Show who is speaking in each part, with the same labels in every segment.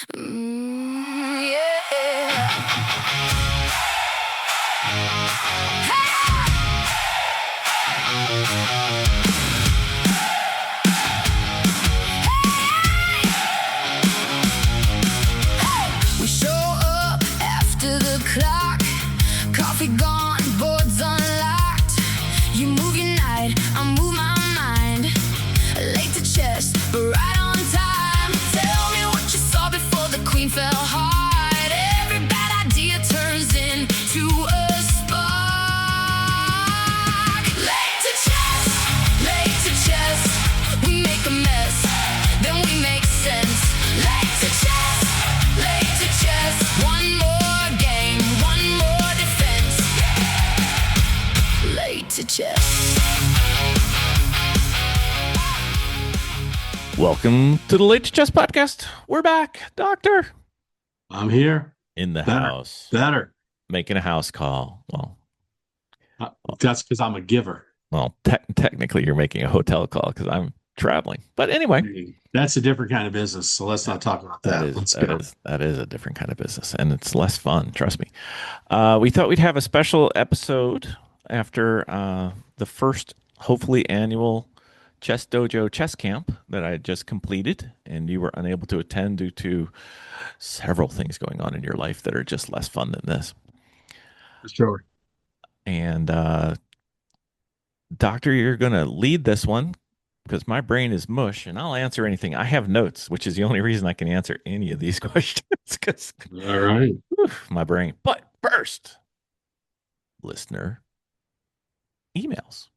Speaker 1: We show up after the clock, coffee gone, boards unlocked. You move your night, I move my mind. Late to chess, but right on time. Tell me what you saw before the queen fell hard. Every bad idea turns into a spark. Late to chess, we make a mess, then we make sense. Late to chess, one more game, one more defense. Late to chess.
Speaker 2: Welcome to the Late to Chess podcast. We're back, Doctor.
Speaker 3: I'm here.
Speaker 2: In the house.
Speaker 3: Better.
Speaker 2: Making a house call. Well,
Speaker 3: that's because I'm a giver.
Speaker 2: Well, technically you're making a hotel call because I'm traveling. But anyway.
Speaker 3: That's a different kind of business, so let's not talk about that.
Speaker 2: That is a different kind of business, and it's less fun, trust me. We thought we'd have a special episode after the first, hopefully, annual Chess Dojo chess camp that I had just completed, and you were unable to attend due to several things going on in your life that are just less fun than this.
Speaker 3: For sure.
Speaker 2: And Doctor, you're going to lead this one because my brain is mush, and I'll answer anything. I have notes, which is the only reason I can answer any of these questions. Because
Speaker 3: all right,
Speaker 2: my brain. But first, listener emails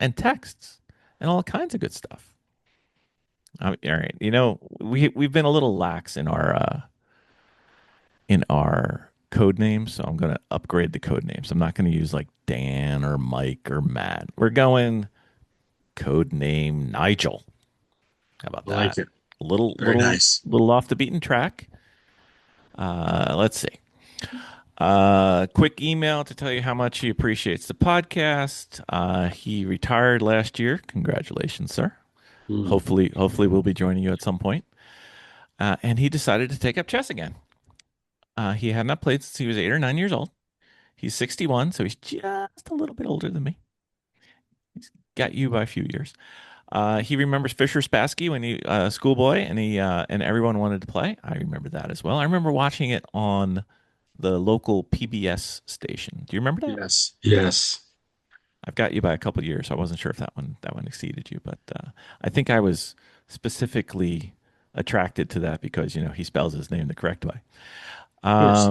Speaker 2: and texts and all kinds of good stuff. All right, we've been a little lax in our code names, so I'm going to upgrade the code names. I'm not going to use like Dan or Mike or Matt. We're going code name Nigel. How about that?
Speaker 3: I like it.
Speaker 2: Very
Speaker 3: nice.
Speaker 2: Little off the beaten track. Let's see. Quick email to tell you how much he appreciates the podcast. He retired last year. Congratulations, sir. Hopefully we'll be joining you at some point. And he decided to take up chess again. He had not played since he was 8 or 9 years old. He's 61, so he's just a little bit older than me. He's got you by a few years. He remembers Fisher Spassky when he schoolboy, and and everyone wanted to play. I remember that as well. I remember watching it on the local PBS station. Do you remember that?
Speaker 3: Yes.
Speaker 2: I've got you by a couple of years. I wasn't sure if that one exceeded you, but I think I was specifically attracted to that because he spells his name the correct way. That's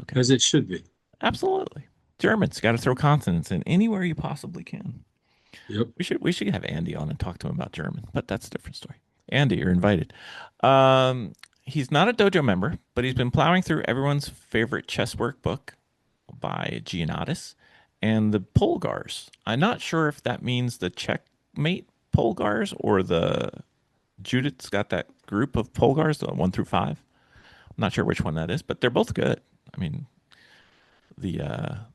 Speaker 2: okay.
Speaker 3: As it should be.
Speaker 2: Absolutely. Germans got to throw consonants in anywhere you possibly can.
Speaker 3: Yep.
Speaker 2: We should have Andy on and talk to him about German, but that's a different story. Andy, you're invited. He's not a dojo member, but he's been plowing through everyone's favorite chess workbook by Giannatis and the Polgars. I'm not sure if that means the checkmate Polgars or the Judith's got that group of Polgars, the 1 through 5. I'm not sure which one that is, but they're both good. I mean, the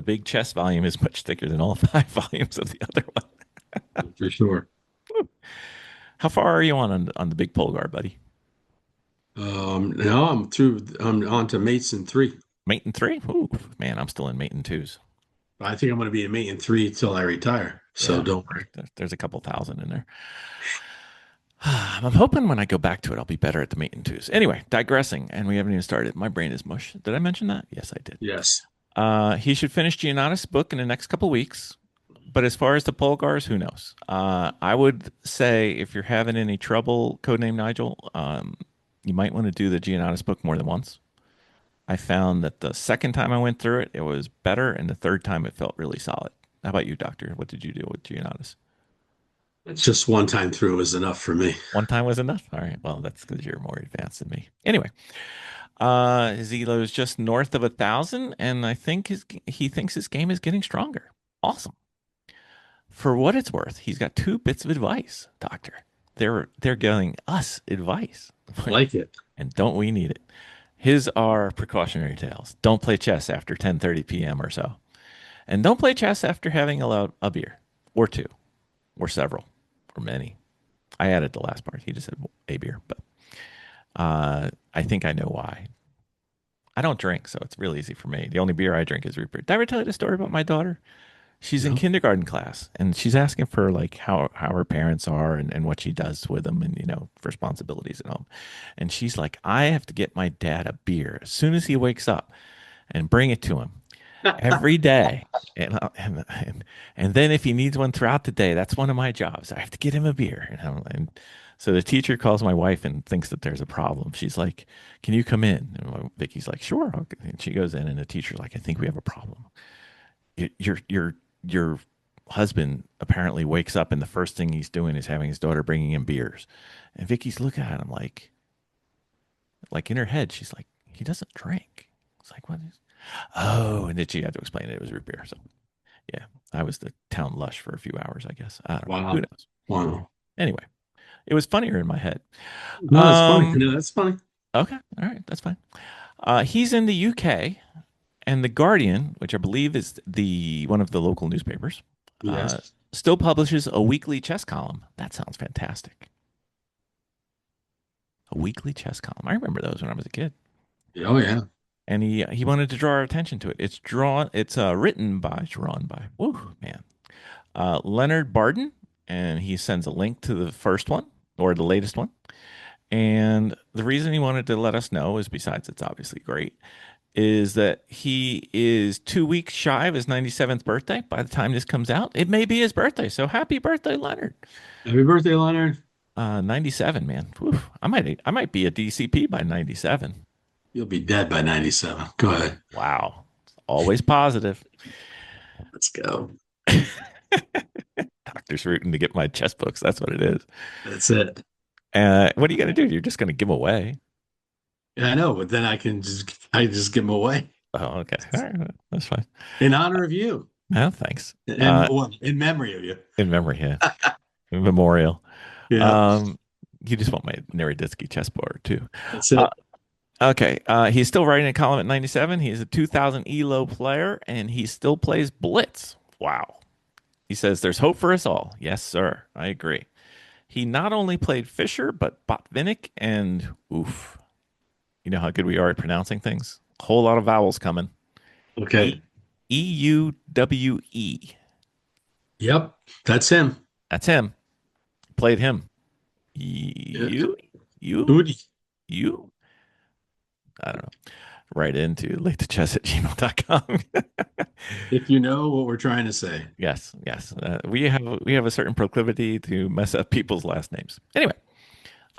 Speaker 2: big chess volume is much thicker than all 5 volumes of the other one.
Speaker 3: For sure.
Speaker 2: How far are you on the big Polgar, buddy?
Speaker 3: Now I'm through. I'm on to mates in 3.
Speaker 2: Mate in 3? Ooh, man, I'm still in mate in 2s.
Speaker 3: I think I'm going to be a mate in 3 until I retire. So
Speaker 2: yeah,
Speaker 3: don't worry.
Speaker 2: There's a couple thousand in there. I'm hoping when I go back to it, I'll be better at the mate in 2s. Anyway, digressing, and we haven't even started. My brain is mush. Did I mention that? Yes, I did.
Speaker 3: Yes.
Speaker 2: He should finish Giannatis' book in the next couple weeks. But as far as the Polgars, who knows? I would say if you're having any trouble, codename Nigel, you might want to do the Giannatis book more than once. I found that the second time I went through it, it was better, and the third time it felt really solid. How about you, Doctor? What did you do with Giannatis?
Speaker 3: Just one time through was enough for me.
Speaker 2: One time was enough? All right. Well, that's because you're more advanced than me. Anyway, his elo is just north of 1,000, and I think he thinks his game is getting stronger. Awesome. For what it's worth, he's got 2 bits of advice, Doctor. They're giving us advice.
Speaker 3: I like it.
Speaker 2: And don't we need it? His are precautionary tales. Don't play chess after 10:30 p.m. or so. And don't play chess after having a beer or 2 or several or many. I added the last part. He just said a beer. But I think I know why. I don't drink, so it's real easy for me. The only beer I drink is root beer. Did I ever tell you the story about my daughter? She's in
Speaker 3: No.
Speaker 2: kindergarten class, and she's asking for like how her parents are and what she does with them, and responsibilities at home. And she's like, I have to get my dad a beer as soon as he wakes up and bring it to him every day. And then if he needs one throughout the day, that's one of my jobs. I have to get him a beer. And so the teacher calls my wife and thinks that there's a problem. She's like, "Can you come in?" And Vicky's like, "Sure." Okay. And she goes in, and the teacher's like, "I think we have a problem. Your husband apparently wakes up, and the first thing he's doing is having his daughter bringing him beers." And Vicky's looking at him like in her head, she's like, "He doesn't drink." It's like, what is? Oh, and then she had to explain it was root beer. So yeah, I was the town lush for a few hours, I guess. I don't know. Who
Speaker 3: Wow.
Speaker 2: knows?
Speaker 3: Wow.
Speaker 2: Anyway, it was funnier in my head.
Speaker 3: No, that's funny.
Speaker 2: Um,
Speaker 3: No, that's funny.
Speaker 2: okay, all right, that's fine. He's in the UK, and the Guardian, which I believe is the one of the local newspapers,
Speaker 3: Yes.
Speaker 2: still publishes a weekly chess column. That sounds fantastic. A weekly chess column. I remember those when I was a kid.
Speaker 3: Oh, yeah.
Speaker 2: And he wanted to draw our attention to it. It's drawn by. Whoa, man. Leonard Barden, and he sends a link to the first one or the latest one. And the reason he wanted to let us know is, besides it's obviously great, is that he is 2 weeks shy of his 97th birthday. By the time this comes out, it may be his birthday. So happy birthday, Leonard.
Speaker 3: Happy birthday, Leonard.
Speaker 2: 97, man. Whew. I might be a DCP by 97.
Speaker 3: You'll be dead by 97. Go ahead.
Speaker 2: Wow. Always positive.
Speaker 3: Let's go.
Speaker 2: Doctor's rooting to get my chess books. That's what it is.
Speaker 3: That's it.
Speaker 2: What are you going to do? You're just going to give them away.
Speaker 3: Yeah, I know, but then I just give them away
Speaker 2: Oh, okay. All right. That's fine.
Speaker 3: in honor of you
Speaker 2: No, thanks.
Speaker 3: and well, in memory of you.
Speaker 2: In memory, yeah. In memorial.
Speaker 3: Yeah,
Speaker 2: You just want my Naraditsky chessboard too.
Speaker 3: that's it.
Speaker 2: Okay. He's still writing a column at 97. He's a 2000 ELO player, and he still plays Blitz. Wow. He says there's hope for us all. Yes, sir. I agree. He not only played Fischer, but Botvinnik and oof. You know how good we are at pronouncing things? A whole lot of vowels coming.
Speaker 3: Okay.
Speaker 2: EUWE.
Speaker 3: Yep, that's him.
Speaker 2: That's him. Played him.
Speaker 3: Yeah.
Speaker 2: You,
Speaker 3: Udi.
Speaker 2: you. I don't know. Right into latechess@gmail.com.
Speaker 3: If you know what we're trying to say.
Speaker 2: Yes, yes. We have a certain proclivity to mess up people's last names. Anyway,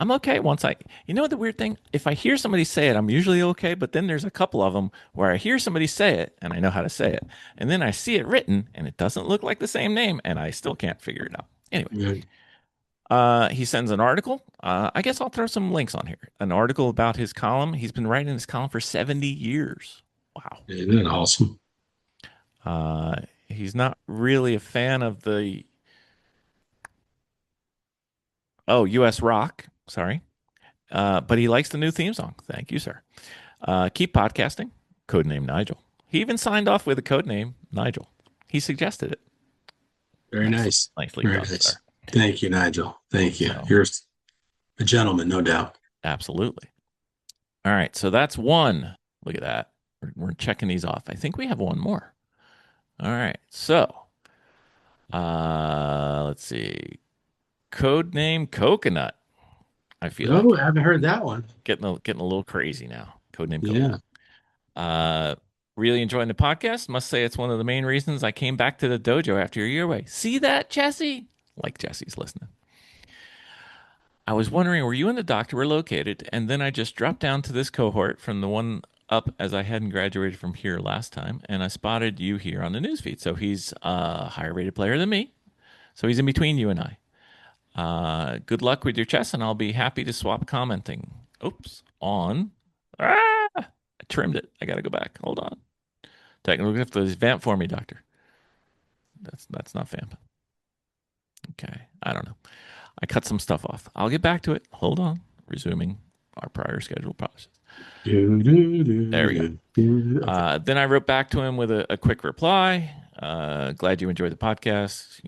Speaker 2: I'm okay once the weird thing? If I hear somebody say it, I'm usually okay, but then there's a couple of them where I hear somebody say it and I know how to say it. And then I see it written and it doesn't look like the same name and I still can't figure it out. Anyway,
Speaker 3: Yeah.
Speaker 2: he sends an article. I guess I'll throw some links on here. An article about his column. He's been writing this column for 70 years. Wow.
Speaker 3: Isn't that awesome?
Speaker 2: He's not really a fan of the U.S. rock. Sorry. But he likes the new theme song. Thank you, sir. Keep podcasting. Codename Nigel. He even signed off with a codename Nigel. He suggested it.
Speaker 3: Very nice.
Speaker 2: Nicely
Speaker 3: Very
Speaker 2: done,
Speaker 3: nice.
Speaker 2: sir.
Speaker 3: Thank you, Nigel. Thank you.
Speaker 2: So-
Speaker 3: You're a gentleman, no doubt.
Speaker 2: Absolutely. All right. So that's one. Look at that. We're checking these off. I think we have one more. All right. So let's see. Codename Coconut. I feel
Speaker 3: Oh,
Speaker 2: like
Speaker 3: I haven't heard that one.
Speaker 2: getting a little crazy now. Codename
Speaker 3: Yeah.
Speaker 2: Coconut. Really enjoying the podcast. Must say it's one of the main reasons I came back to the dojo after a year away. See that, Jesse? Like Jesse's listening. I was wondering where you and the doctor were located, and then I just dropped down to this cohort from the one up as I hadn't graduated from here last time, and I spotted you here on the newsfeed. So he's a higher rated player than me. So he's in between you and I. Good luck with your chess, and I'll be happy to swap commenting. Oops, on. I trimmed it. I got to go back. Hold on. Technical difficulties. Vamp for me, doctor. That's not vamp. Okay, I don't know. I cut some stuff off. I'll get back to it. Hold on. Resuming our prior scheduled process. There we go. Then I wrote back to him with a quick reply. Glad you enjoyed the podcast.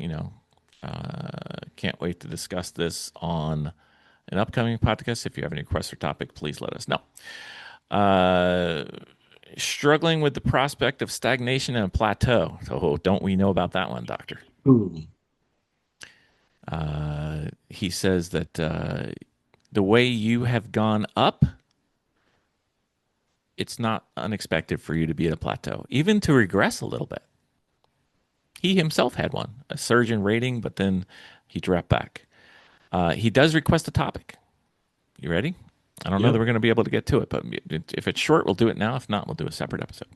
Speaker 2: Can't wait to discuss this on an upcoming podcast. If you have any requests or topic, please let us know. Uh, Struggling with the prospect of stagnation and a plateau. Oh, don't we know about that one, Doctor?
Speaker 3: Ooh.
Speaker 2: He says that the way you have gone up, it's not unexpected for you to be at a plateau, even to regress a little bit. He himself had one, a surge in rating, but then he dropped back. He does request a topic. You ready? I don't know that
Speaker 3: Yep.
Speaker 2: we're going to be able to get to it, but if it's short, we'll do it now. If not, we'll do a separate episode.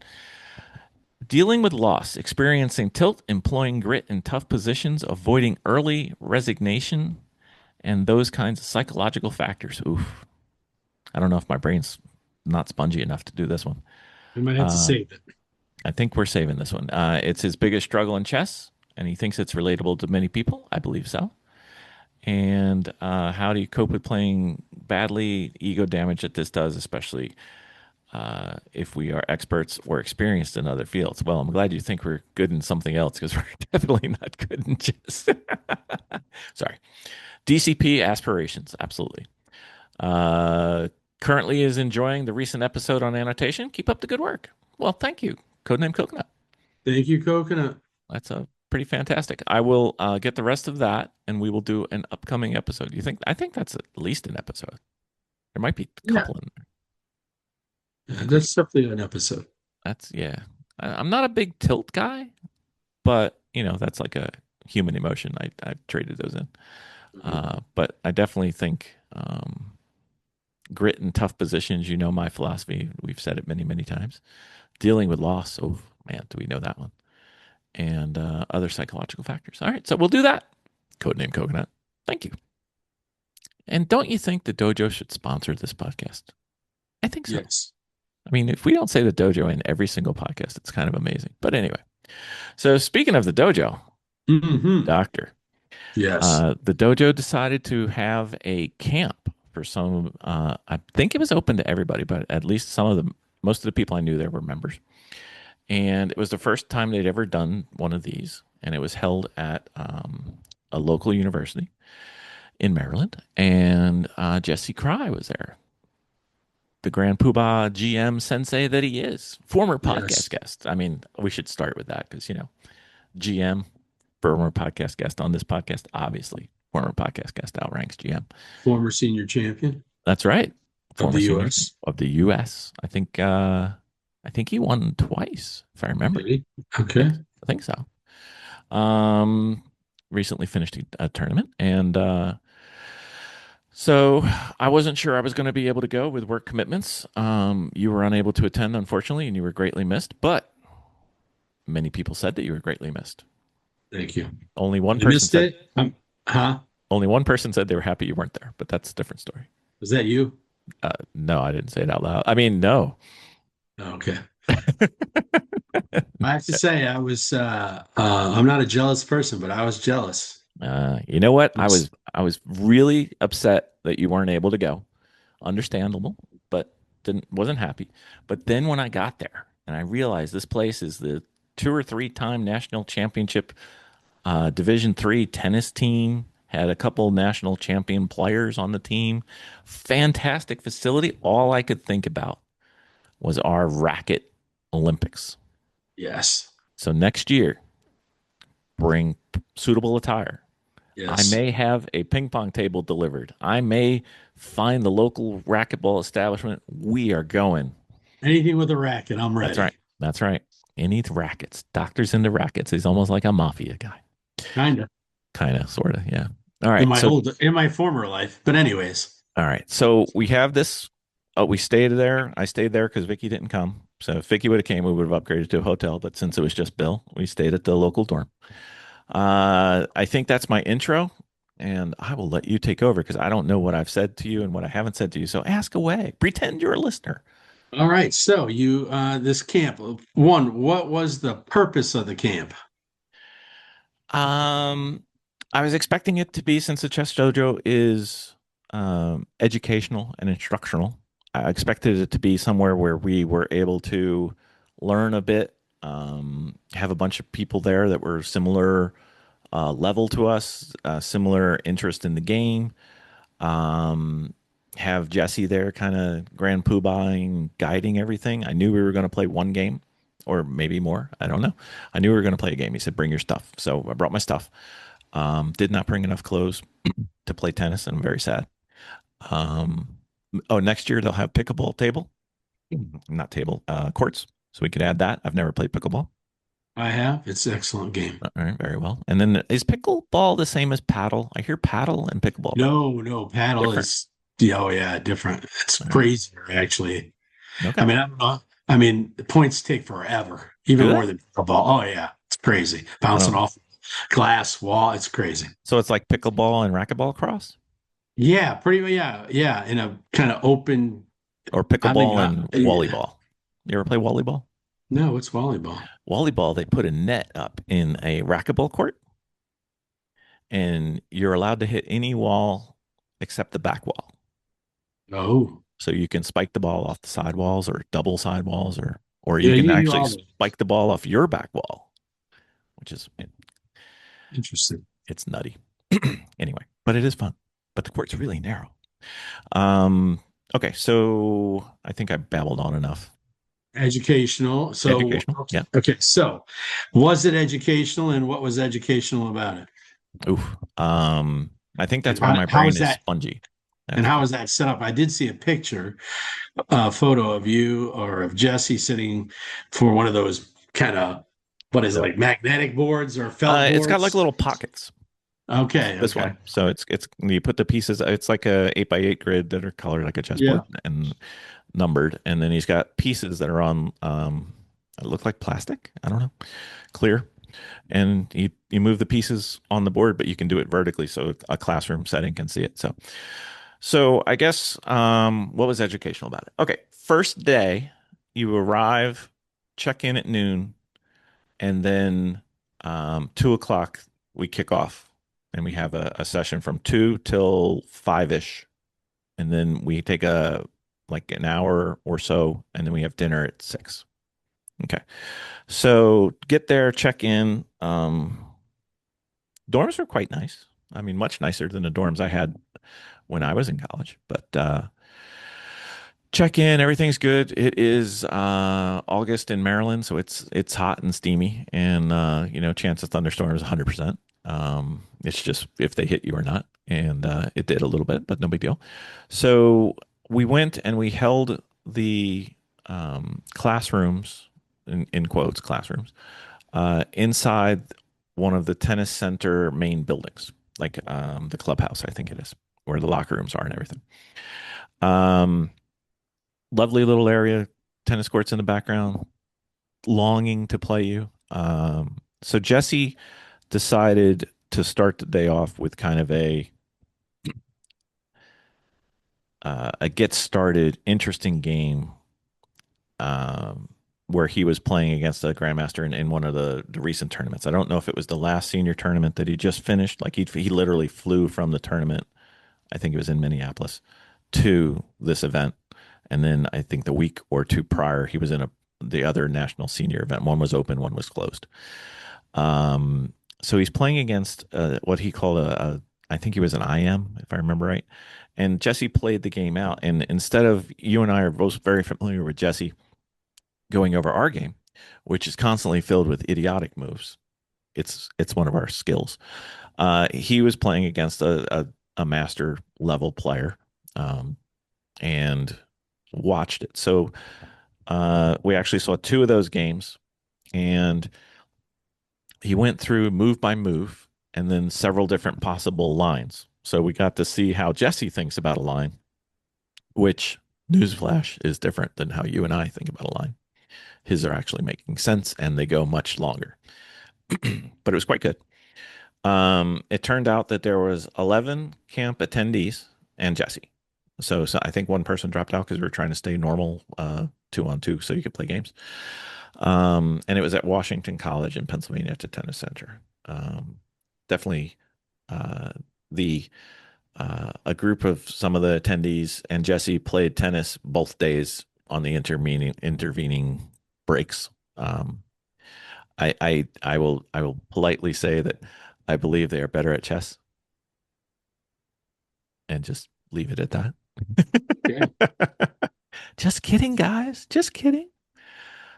Speaker 2: Dealing with loss, experiencing tilt, employing grit in tough positions, avoiding early resignation, and those kinds of psychological factors. Oof. I don't know if my brain's not spongy enough to do this one.
Speaker 3: We might have to save it.
Speaker 2: I think we're saving this one. It's his biggest struggle in chess, and he thinks it's relatable to many people. I believe so. And how do you cope with playing badly? Ego damage that this does, especially if we are experts or experienced in other fields. Well, I'm glad you think we're good in something else because we're definitely not good in chess. Sorry. DCP aspirations, absolutely. Currently is enjoying the recent episode on annotation. Keep up the good work. Well, thank you. Codename Coconut.
Speaker 3: Thank you, Coconut.
Speaker 2: That's a pretty fantastic. I will get the rest of that, and we will do an upcoming episode. You think? I think that's at least an episode. There might be a
Speaker 3: Yeah.
Speaker 2: couple in there.
Speaker 3: Yeah, that's definitely an episode.
Speaker 2: That's yeah. I'm not a big tilt guy, but that's like a human emotion. I've traded those in. But I definitely think grit in tough positions. You know my philosophy. We've said it many, many times. Dealing with loss. Oh man, do we know that one? And other psychological factors. All right, so we'll do that. Codename Coconut. Thank you. And don't you think the dojo should sponsor this podcast? I think so.
Speaker 3: Yes.
Speaker 2: I mean, if we don't say the dojo in every single podcast, it's kind of amazing. But anyway, so speaking of the dojo,
Speaker 3: Mm-hmm.
Speaker 2: Doctor,
Speaker 3: Yes.
Speaker 2: the dojo decided to have a camp for some. I think it was open to everybody, but at least most of the people I knew there were members. And it was the first time they'd ever done one of these, and it was held at a local university in Maryland. And Jesse Cry was there, the Grand Poobah GM sensei that he is, former podcast
Speaker 3: Yes.
Speaker 2: guest. I mean, we should start with that because GM, former podcast guest on this podcast, obviously former podcast guest outranks GM.
Speaker 3: Former senior champion
Speaker 2: That's right,
Speaker 3: of
Speaker 2: former
Speaker 3: the
Speaker 2: senior
Speaker 3: U.S.
Speaker 2: of the U.S. I think he won twice, if I remember.
Speaker 3: Really? Okay.
Speaker 2: I think so. Recently finished a tournament, and so I wasn't sure I was going to be able to go with work commitments. You were unable to attend, unfortunately, and you were greatly missed. But many people said that you were greatly missed.
Speaker 3: Thank you.
Speaker 2: Only one
Speaker 3: You
Speaker 2: person
Speaker 3: missed
Speaker 2: said.
Speaker 3: it? Huh?
Speaker 2: Only one person said they were happy you weren't there, but that's a different story.
Speaker 3: Was that you?
Speaker 2: No, I didn't say it out loud. I mean, no.
Speaker 3: Okay. I have to say, I was. I'm not a jealous person, but I was jealous.
Speaker 2: You know what?
Speaker 3: Oops.
Speaker 2: I was really upset that you weren't able to go. Understandable, but wasn't happy. But then when I got there and I realized this place is the 2 or 3 time national championship Division III tennis team, had a couple national champion players on the team, fantastic facility. All I could think about was our racket Olympics.
Speaker 3: Yes.
Speaker 2: So next year, bring suitable attire. I
Speaker 3: Yes.
Speaker 2: may have a ping pong table delivered. I may find the local racquetball establishment. We are going.
Speaker 3: Anything with a racket, I'm ready.
Speaker 2: That's right. That's right. Any rackets. Doctor's into rackets. He's almost like a mafia guy.
Speaker 3: Kind of.
Speaker 2: Kind of, sort of. Yeah. All
Speaker 3: In
Speaker 2: right.
Speaker 3: my in my former life, but anyways.
Speaker 2: All right. So we have this. We stayed there. I stayed there because Vicky didn't come. So if Vicky would have came, we would have upgraded to a hotel. But since it was just Bill, we stayed at the local dorm. I think that's my intro, and I will let you take over because I don't know what I've said to you and what I haven't said to you. So ask away. Pretend you're a listener.
Speaker 3: All right. So you this camp. One, what was the purpose of the camp?
Speaker 2: I was expecting it to be, since the Chess Dojo is educational and instructional, I expected it to be somewhere where we were able to learn a bit, have a bunch of people there that were similar level to us, similar interest in the game. Um, have Jesse there kind of grand poobahing, guiding everything. I knew we were going to play one game or maybe more. I don't know. I knew we were going to play a game. He said, bring your stuff. So I brought my stuff. Did not bring enough clothes to play tennis, and I'm very sad. Um, oh, next year they'll have pickleball table, not table, courts. So we could add that. I've never played pickleball.
Speaker 3: I have. It's an excellent game.
Speaker 2: All right, very well. And then is pickleball the same as paddle? I hear paddle and pickleball
Speaker 3: No, paddle
Speaker 2: different.
Speaker 3: is, yeah, oh yeah, different. It's
Speaker 2: All right.
Speaker 3: crazier, actually. I
Speaker 2: Okay.
Speaker 3: mean, I don't know. I mean, the points take forever,
Speaker 2: Do
Speaker 3: even
Speaker 2: they?
Speaker 3: more than pickleball. Oh yeah, it's crazy. Bouncing
Speaker 2: Oh,
Speaker 3: off glass wall, it's crazy.
Speaker 2: so it's like pickleball and racquetball cross,
Speaker 3: Yeah, pretty much. Yeah, yeah. In a kind of open.
Speaker 2: or
Speaker 3: I mean,
Speaker 2: pickleball and volleyball. You ever play volleyball?
Speaker 3: no, it's volleyball.
Speaker 2: Volleyball, they put a net up in a racquetball court, and you're allowed to hit any wall except the back wall.
Speaker 3: Oh,
Speaker 2: So you can spike the ball off the side walls or double side walls, or you
Speaker 3: yeah,
Speaker 2: can
Speaker 3: you can do
Speaker 2: actually
Speaker 3: all those.
Speaker 2: spike the ball off your back wall, which is
Speaker 3: Interesting.
Speaker 2: it's nutty. Anyway, but it is fun. But the court's really narrow. Um, okay, so I think I babbled on enough.
Speaker 3: Educational. So,
Speaker 2: Educational, yeah.
Speaker 3: okay. So, was it educational, and what was educational about it?
Speaker 2: Oof. I think that's
Speaker 3: And
Speaker 2: why my
Speaker 3: how
Speaker 2: brain
Speaker 3: is
Speaker 2: is
Speaker 3: that?
Speaker 2: spongy.
Speaker 3: And
Speaker 2: That's
Speaker 3: how is that set up? I did see a picture, a photo of you or of Jesse sitting for one of those kind of, what is it, like magnetic boards or felt
Speaker 2: it's got like
Speaker 3: boards?
Speaker 2: little pockets.
Speaker 3: Okay,
Speaker 2: This
Speaker 3: okay.
Speaker 2: one, so it's you put the pieces. It's like a 8x8 grid that are colored like a
Speaker 3: Yeah.
Speaker 2: chessboard and numbered, and then he's got pieces that are on. It look like plastic. I don't know, clear, and you move the pieces on the board, but you can do it vertically, so a classroom setting can see it. So I guess what was educational about it? Okay, first day, you arrive, check in at noon, and then 2 o'clock we kick off, and we have a session from 2 till 5 ish, and then we take a like an hour or so, and then we have dinner at 6. Okay, so get there, check in. Dorms are quite nice. I mean, much nicer than the dorms I had when I was in college. But check in, everything's good. It is August in Maryland, so it's hot and steamy, and chance of thunderstorms 100%. It's just if they hit you or not, and it did a little bit, but no big deal. So we went and we held the classrooms, in quotes, classrooms, inside one of the tennis center main buildings, like the clubhouse, I think it is, where the locker rooms are and everything. Um, Lovely little area, tennis courts in the background, longing to play you. So Jesse decided to start the day off with kind of a get started, interesting game, um, where he was playing against a grandmaster in one of the recent tournaments. I don't know if it was the last senior tournament that he just finished. Like he literally flew from the tournament. I think it was in Minneapolis to this event, and then I think the week or two prior he was in the other national senior event. One was open, one was closed. So he's playing against what he called I think he was an IM, if I remember right. And Jesse played the game out. And instead of, you and I are both very familiar with Jesse going over our game, which is constantly filled with idiotic moves. It's one of our skills. He was playing against a master level player, and watched it. So we actually saw two of those games, and he went through move by move and then several different possible lines. So we got to see how Jesse thinks about a line, which, newsflash, is different than how you and I think about a line. His are actually making sense and they go much longer. But it was quite good. It turned out that there was 11 camp attendees and Jesse. So I think one person dropped out because we were trying to stay normal, 2-on-2, so you could play games. And it was at Washington College in Pennsylvania at the tennis center. Definitely the a group of some of the attendees and Jesse played tennis both days on the intervening breaks. I will politely say that I believe they are better at chess. and just leave it at that.
Speaker 3: Okay.
Speaker 2: Just kidding, guys. Just kidding.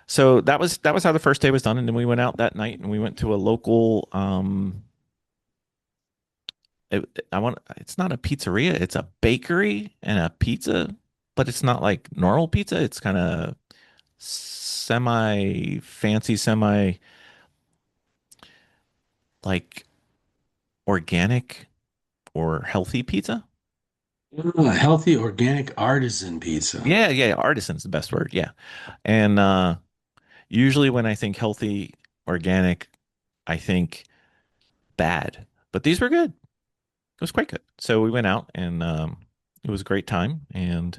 Speaker 2: So that was how the first day was done, and then we went out that night and we went to a local it's not a pizzeria, it's a bakery and a pizza, but it's not like normal pizza. It's kind of semi fancy, semi like organic or healthy pizza.
Speaker 3: Healthy organic artisan pizza.
Speaker 2: Yeah, yeah, artisan's the best word. Yeah. And usually when I think healthy, organic, I think bad. But these were good. It was quite good. So we went out and it was a great time and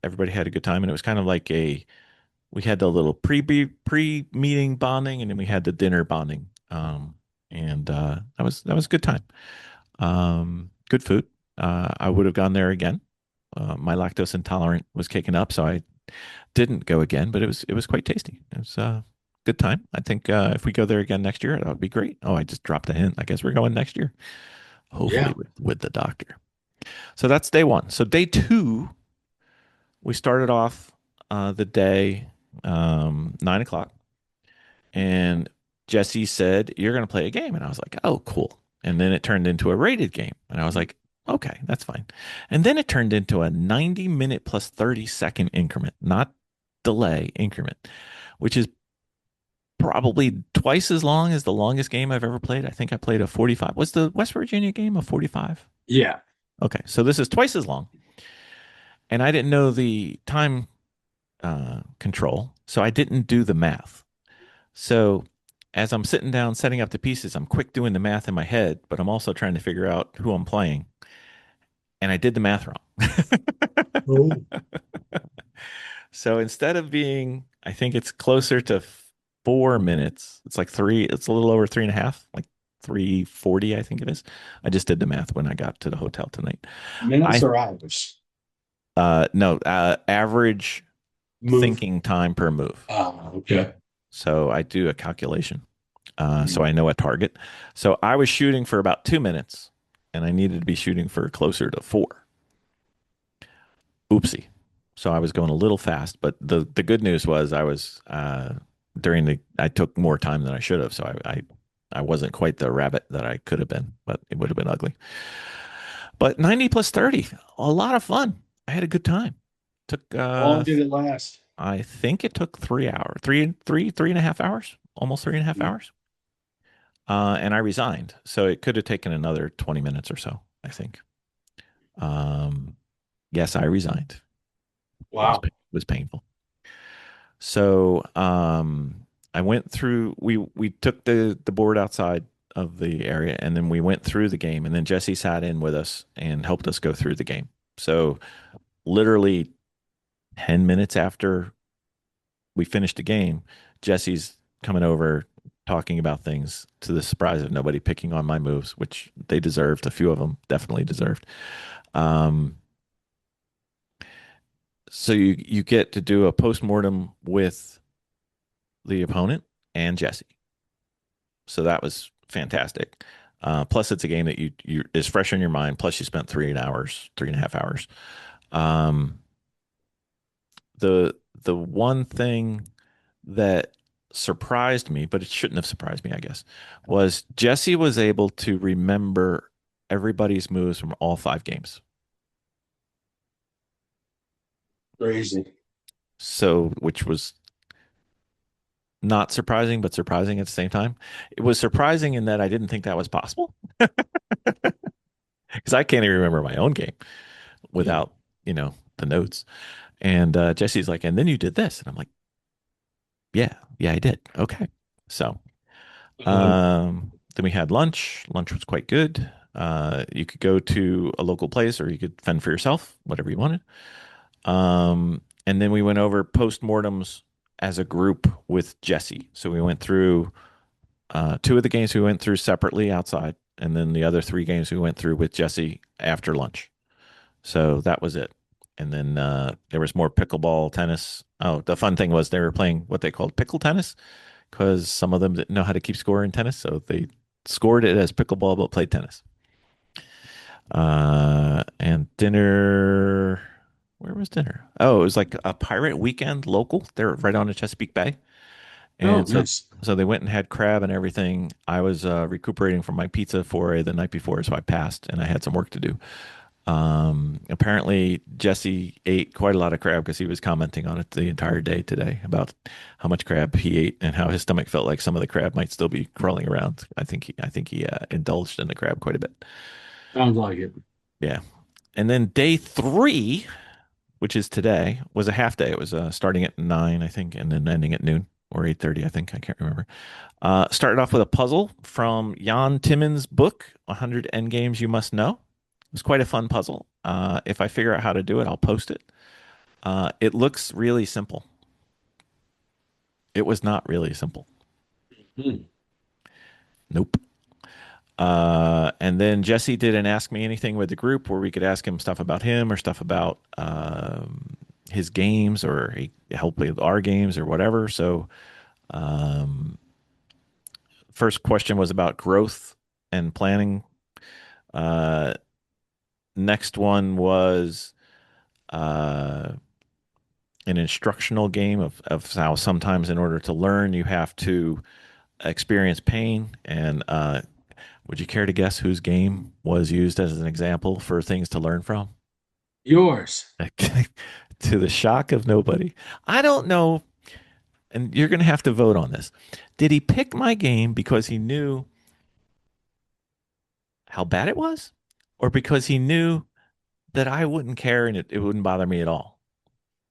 Speaker 2: everybody had a good time and it was kind of like a we had the little pre meeting bonding and then we had the dinner bonding. And that was a good time. Good food. I would have gone there again. My lactose intolerant was kicking up, so I didn't go again, but it was quite tasty. It was a good time. I think if we go there again next year, that would be great. Oh, I just dropped a hint. I guess we're going next year, hopefully
Speaker 3: Yeah.
Speaker 2: with the doctor. So that's day one. So day two, we started off the day 9 o'clock, and Jesse said, "You're going to play a game," and I was like, "Oh, cool." And then it turned into a rated game, and I was like, "Okay, that's fine." And then it turned into a 90-minute plus 30-second increment, not delay increment, which is probably twice as long as the longest game I've ever played. I think I played a 45. Was the West Virginia game a 45?
Speaker 3: Yeah.
Speaker 2: Okay, so this is twice as long. And I didn't know the time control, so I didn't do the math. So as I'm sitting down setting up the pieces, I'm quick doing the math in my head, but I'm also trying to figure out who I'm playing. And I did the math wrong.
Speaker 3: Oh.
Speaker 2: So instead of being, I think it's closer to 4 minutes. It's like three, it's a little over three and a half, like 3:40, I think it is. I just did the math when I got to the hotel tonight.
Speaker 3: Minutes
Speaker 2: I
Speaker 3: or hours?
Speaker 2: no, average
Speaker 3: Move.
Speaker 2: thinking time per move.
Speaker 3: Okay.
Speaker 2: So I do a calculation. So I know a target. So I was shooting for about 2 minutes and I needed to be shooting for closer to four. Oopsie. So I was going a little fast, but the good news was I was I took more time than I should have. So I wasn't quite the rabbit that I could have been, but it would have been ugly. But 90 plus 30, a lot of fun. I had a good time. Took
Speaker 3: How long did it last?
Speaker 2: I think it took 3 hours, three and a half hours, almost 3.5 hours. And I resigned. So it could have taken another 20 minutes or so, I think. Um, yes, I resigned.
Speaker 3: Wow.
Speaker 2: It was painful. So I went through, we took the board outside of the area and then we went through the game. And then Jesse sat in with us and helped us go through the game. So literally 10 minutes after we finished the game, Jesse's coming over talking about things to the surprise of nobody picking on my moves, which they deserved. A few of them definitely deserved. Um, so you get to do a postmortem with the opponent and Jesse. So that was fantastic. Plus, it's a game that you is fresh in your mind. Plus, you spent 3 hours, 3.5 hours. Um, the one thing that surprised me, but it shouldn't have surprised me, I guess, was Jesse was able to remember everybody's moves from all 5 games.
Speaker 3: Crazy.
Speaker 2: So, which was not surprising, but surprising at the same time. It was surprising in that I didn't think that was possible because I can't even remember my own game
Speaker 3: Yeah.
Speaker 2: without, the notes. And Jesse's like, and then you did this. And I'm like, yeah, I did. Okay. So,
Speaker 3: Um,
Speaker 2: then we had lunch. Lunch was quite good. You could go to a local place or you could fend for yourself, whatever you wanted. And then we went over postmortems as a group with Jesse. So we went through 2 of the games we went through separately outside, and then the other 3 games we went through with Jesse after lunch. So that was it. And then there was more pickleball tennis. Oh, the fun thing was they were playing what they called pickle tennis because some of them didn't know how to keep score in tennis. So they scored it as pickleball but played tennis. And dinner, where was dinner? Oh, it was like a pirate weekend local. They're right on the Chesapeake Bay.
Speaker 3: Oh,
Speaker 2: And
Speaker 3: nice.
Speaker 2: so they went and had crab and everything. I was recuperating from my pizza foray the night before, so I passed and I had some work to do. Apparently Jesse ate quite a lot of crab because he was commenting on it the entire day today about how much crab he ate and how his stomach felt like some of the crab might still be crawling around. I think he indulged in the crab quite a bit.
Speaker 3: Sounds like it.
Speaker 2: Yeah. And then day three, which is today, was a half day. It was starting at 9, I think, and then ending at noon or 8:30, I think. I can't remember. Started off with a puzzle from Jan Timmen's book, 100 Endgames You Must Know. It was quite a fun puzzle. If I figure out how to do it, I'll post it. It looks really simple. It was not really simple.
Speaker 3: Hmm.
Speaker 2: Nope. And then Jesse did an Ask Me Anything with the group where we could ask him stuff about him or stuff about his games or he helped with our games or whatever. So, um, first question was about growth and planning. Uh, Next one was uh, an instructional game of how sometimes in order to learn, you have to experience pain. And would you care to guess whose game was used as an example for things to learn from?
Speaker 3: Yours.
Speaker 2: To the shock of nobody. I don't know, and you're going to have to vote on this. Did he pick my game because he knew how bad it was, or because he knew that I wouldn't care and it wouldn't bother me at all?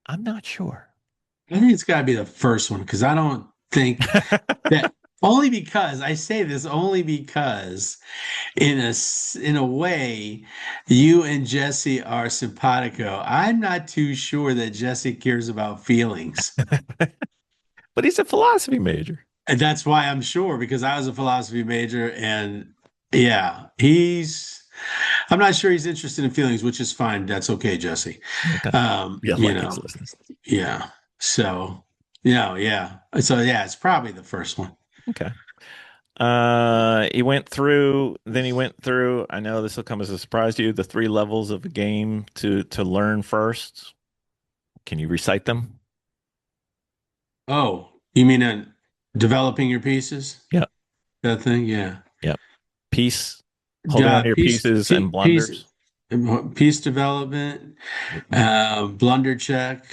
Speaker 2: I'm not sure.
Speaker 3: I think it's got to be the first one because I don't think that only because I say this only because in a way you and Jesse are simpatico. I'm not too sure that Jesse cares about feelings.
Speaker 2: But he's a philosophy major.
Speaker 3: And that's why I'm sure because I was a philosophy major and yeah, I'm not sure he's interested in feelings, which is fine. That's okay, Jesse.
Speaker 2: Okay. Yeah,
Speaker 3: You
Speaker 2: like he's
Speaker 3: know,
Speaker 2: listening.
Speaker 3: yeah. So, yeah. So yeah, it's probably the first one.
Speaker 2: Okay. He went through, I know this will come as a surprise to you, the three levels of a game to learn first. Can you recite them?
Speaker 3: Oh, you mean developing your pieces?
Speaker 2: Yep.
Speaker 3: That thing? Yeah.
Speaker 2: Yep. Peace, holding on to your pieces and
Speaker 3: Piece,
Speaker 2: blunders.
Speaker 3: piece development, blunder check,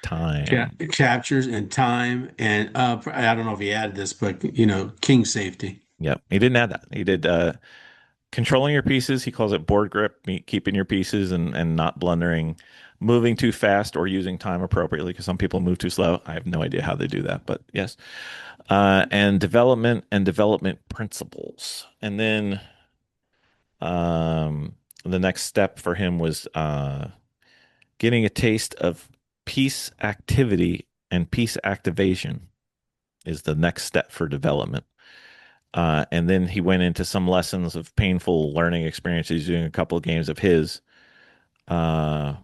Speaker 2: Time.
Speaker 3: captures and time, and I don't know if he added this, but king safety.
Speaker 2: Yep. He didn't add that. He did controlling your pieces. He calls it board grip, keeping your pieces and not blundering, moving too fast or using time appropriately because some people move too slow. I have no idea how they do that, but yes. And development principles. And then the next step for him was getting a taste of peace activity and peace activation is the next step for development. And then he went into some lessons of painful learning experiences doing a couple of games of his, uh,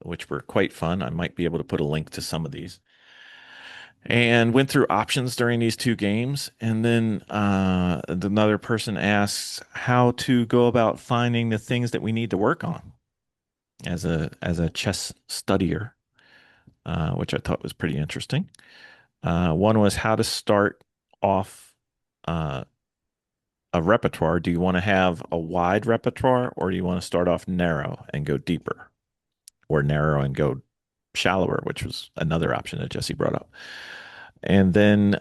Speaker 2: which were quite fun. I might be able to put a link to some of these. And went through options during these two games. And then another person asks how to go about finding the things that we need to work on as a chess studier, which I thought was pretty interesting. One was how to start off uh, a repertoire. Do you want to have a wide repertoire or do you want to start off narrow and go deeper, or narrow and go shallower, which was another option that Jesse brought up. And then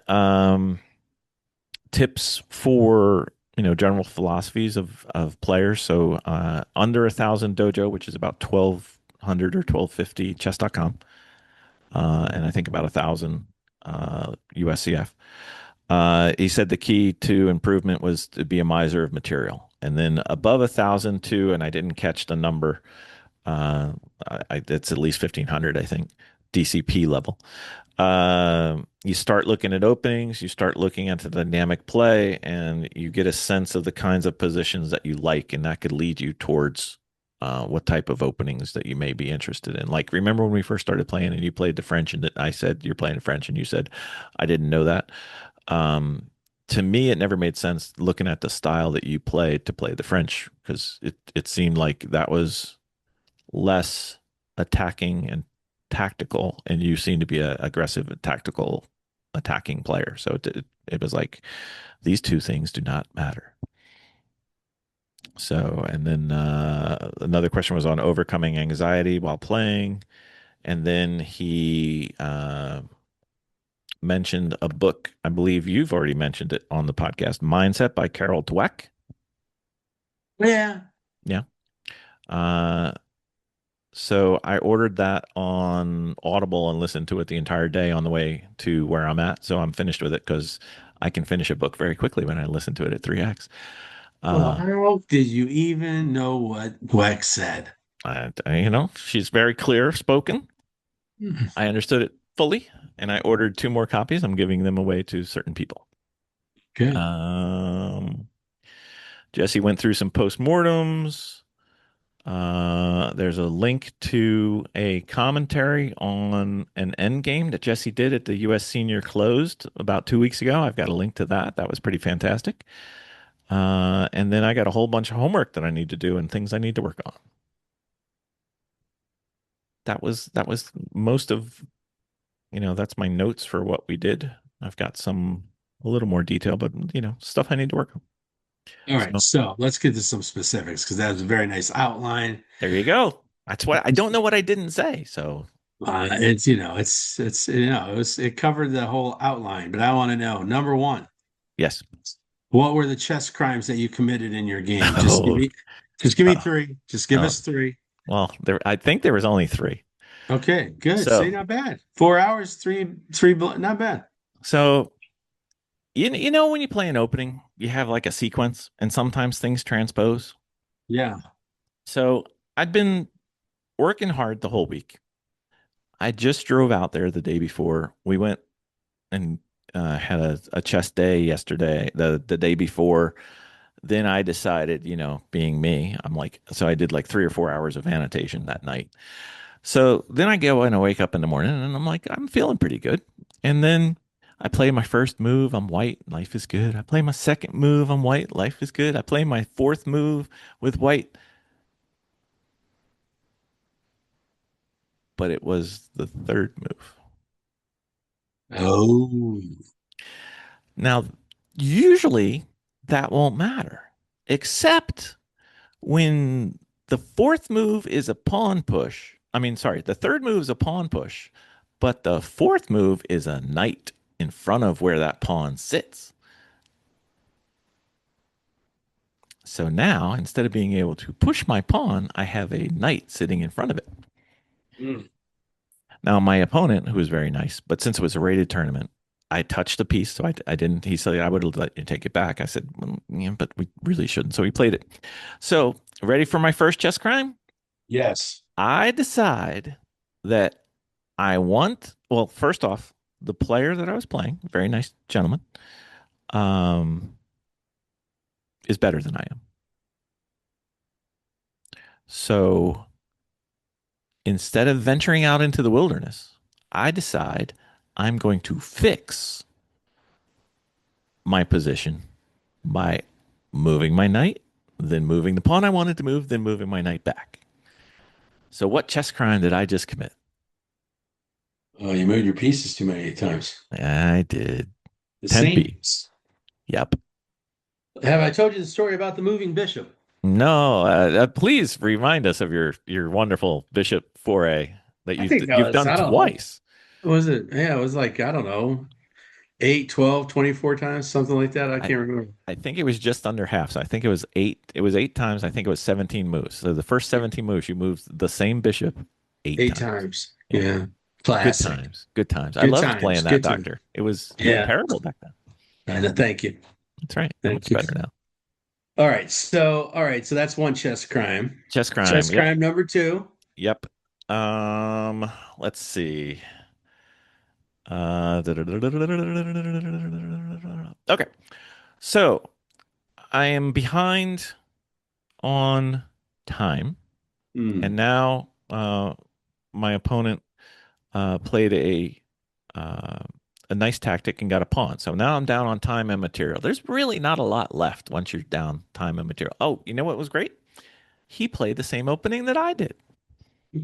Speaker 2: tips for general philosophies of players. So under 1,000 dojo, which is about 1,200 or 1,250 chess.com, and I think about 1,000 USCF. He said the key to improvement was to be a miser of material, and then above 1,000 too. And I didn't catch the number. It's at least 1,500, I think, DCP level. You start looking at openings, you start looking at the dynamic play, and you get a sense of the kinds of positions that you like, and that could lead you towards what type of openings that you may be interested in. Like, remember when we first started playing and you played the French, and I said you're playing French, and you said I didn't know that. Um, to me, it never made sense looking at the style that you played to play the French because it seemed like that was less attacking and tactical, and you seem to be a aggressive and tactical attacking player. So it was like these two things do not matter. So, and then another question was on overcoming anxiety while playing, and then he mentioned a book. I believe you've already mentioned it on the podcast, Mindset by Carol Dweck.
Speaker 3: Yeah.
Speaker 2: Yeah. Uh, so I ordered that on Audible and listened to it the entire day on the way to where I'm at. So I'm finished with it because I can finish a book very quickly when I listen to it at 3x.
Speaker 3: Well,
Speaker 2: Uh,
Speaker 3: how did you even know what Wex said?
Speaker 2: she's very clear spoken.
Speaker 3: Hmm.
Speaker 2: I understood it fully, and I ordered two more copies. I'm giving them away to certain people.
Speaker 3: Good.
Speaker 2: Um, Jesse went through some postmortems. There's a link to a commentary on an end game that Jesse did at the U.S. Senior Closed about 2 weeks ago. I've got a link to that. That was pretty fantastic. And then I got a whole bunch of homework that I need to do and things I need to work on. That was most of, that's my notes for what we did. I've got a little more detail, but stuff I need to work on.
Speaker 3: All right.
Speaker 2: So
Speaker 3: So let's get to some specifics because that was a very nice outline.
Speaker 2: there you go. That's what I don't know what I didn't say. So
Speaker 3: It covered the whole outline, but I want to know number one,
Speaker 2: yes.
Speaker 3: what were the chess crimes that you committed in your game?
Speaker 2: Oh,
Speaker 3: Just give me
Speaker 2: uh,
Speaker 3: three. Just give
Speaker 2: oh,
Speaker 3: us three.
Speaker 2: well, I think there was only three.
Speaker 3: Okay, good. See,
Speaker 2: So,
Speaker 3: not bad. 4 hours, not bad.
Speaker 2: so when you play an opening, you have like a sequence, and sometimes things transpose.
Speaker 3: Yeah.
Speaker 2: So I'd been working hard the whole week. I just drove out there the day before. We went and had a chess day yesterday, the day before. Then I decided, being me, so I did like 3 or 4 hours of annotation that night. So then I go and I wake up in the morning and I'm like, I'm feeling pretty good. And then I play my first move, I'm white, life is good. I play my second move, I'm white, life is good. I play my fourth move with white, but it was the third move.
Speaker 3: Oh.
Speaker 2: Now, usually that won't matter, except when the fourth move is a pawn push. I mean, sorry, the third move is a pawn push, but the fourth move is a knight in front of where that pawn sits. So now, instead of being able to push my pawn, I have a knight sitting in front of it.
Speaker 3: Mm.
Speaker 2: Now, my opponent, who was very nice, but since it was a rated tournament, I touched the piece, so I didn't. He said I would have let you take it back. I said, well, yeah, but we really shouldn't. So he played it. So, ready for my first chess crime?
Speaker 3: Yes.
Speaker 2: I decide that I want, well, first off, the player that I was playing, very nice gentleman, um, is better than I am. So instead of venturing out into the wilderness, I decide I'm going to fix my position by moving my knight, then moving the pawn I wanted to move, then moving my knight back. So what chess crime did I just commit?
Speaker 3: Oh, you moved your pieces too many times.
Speaker 2: I did
Speaker 3: The same.
Speaker 2: tempi. Yep.
Speaker 3: Have I told you the story about the moving bishop?
Speaker 2: No, please remind us of your wonderful bishop foray that
Speaker 3: I think
Speaker 2: you've
Speaker 3: was,
Speaker 2: done
Speaker 3: I don't know.
Speaker 2: twice.
Speaker 3: Was it? Yeah, it was like, I don't know, 8, 12, 24 times, something like that. I
Speaker 2: I
Speaker 3: can't remember.
Speaker 2: I think it was just under half. So I think it was eight. It was 8 times. I think it was 17 moves. So the first 17 moves, you moved the same bishop 8 times.
Speaker 3: 8 times.
Speaker 2: Yeah,
Speaker 3: Yeah.
Speaker 2: good
Speaker 3: Classic.
Speaker 2: times. Good times. I
Speaker 3: Good
Speaker 2: loved
Speaker 3: times.
Speaker 2: playing that
Speaker 3: Good times.
Speaker 2: doctor. It was
Speaker 3: Yeah.
Speaker 2: terrible back then.
Speaker 3: And thank you.
Speaker 2: That's right.
Speaker 3: Thank
Speaker 2: Much
Speaker 3: you.
Speaker 2: better now.
Speaker 3: All right. So that's one chess crime.
Speaker 2: Chess
Speaker 3: Chess
Speaker 2: crime. Yep.
Speaker 3: crime number two.
Speaker 2: Yep. Let's see. Okay. So I am behind on time, and
Speaker 3: Hmm.
Speaker 2: now my opponent played a a nice tactic and got a pawn. So now I'm down on time and material. There's really not a lot left once you're down time and material. Oh, you know what was great? He played the same opening that I did.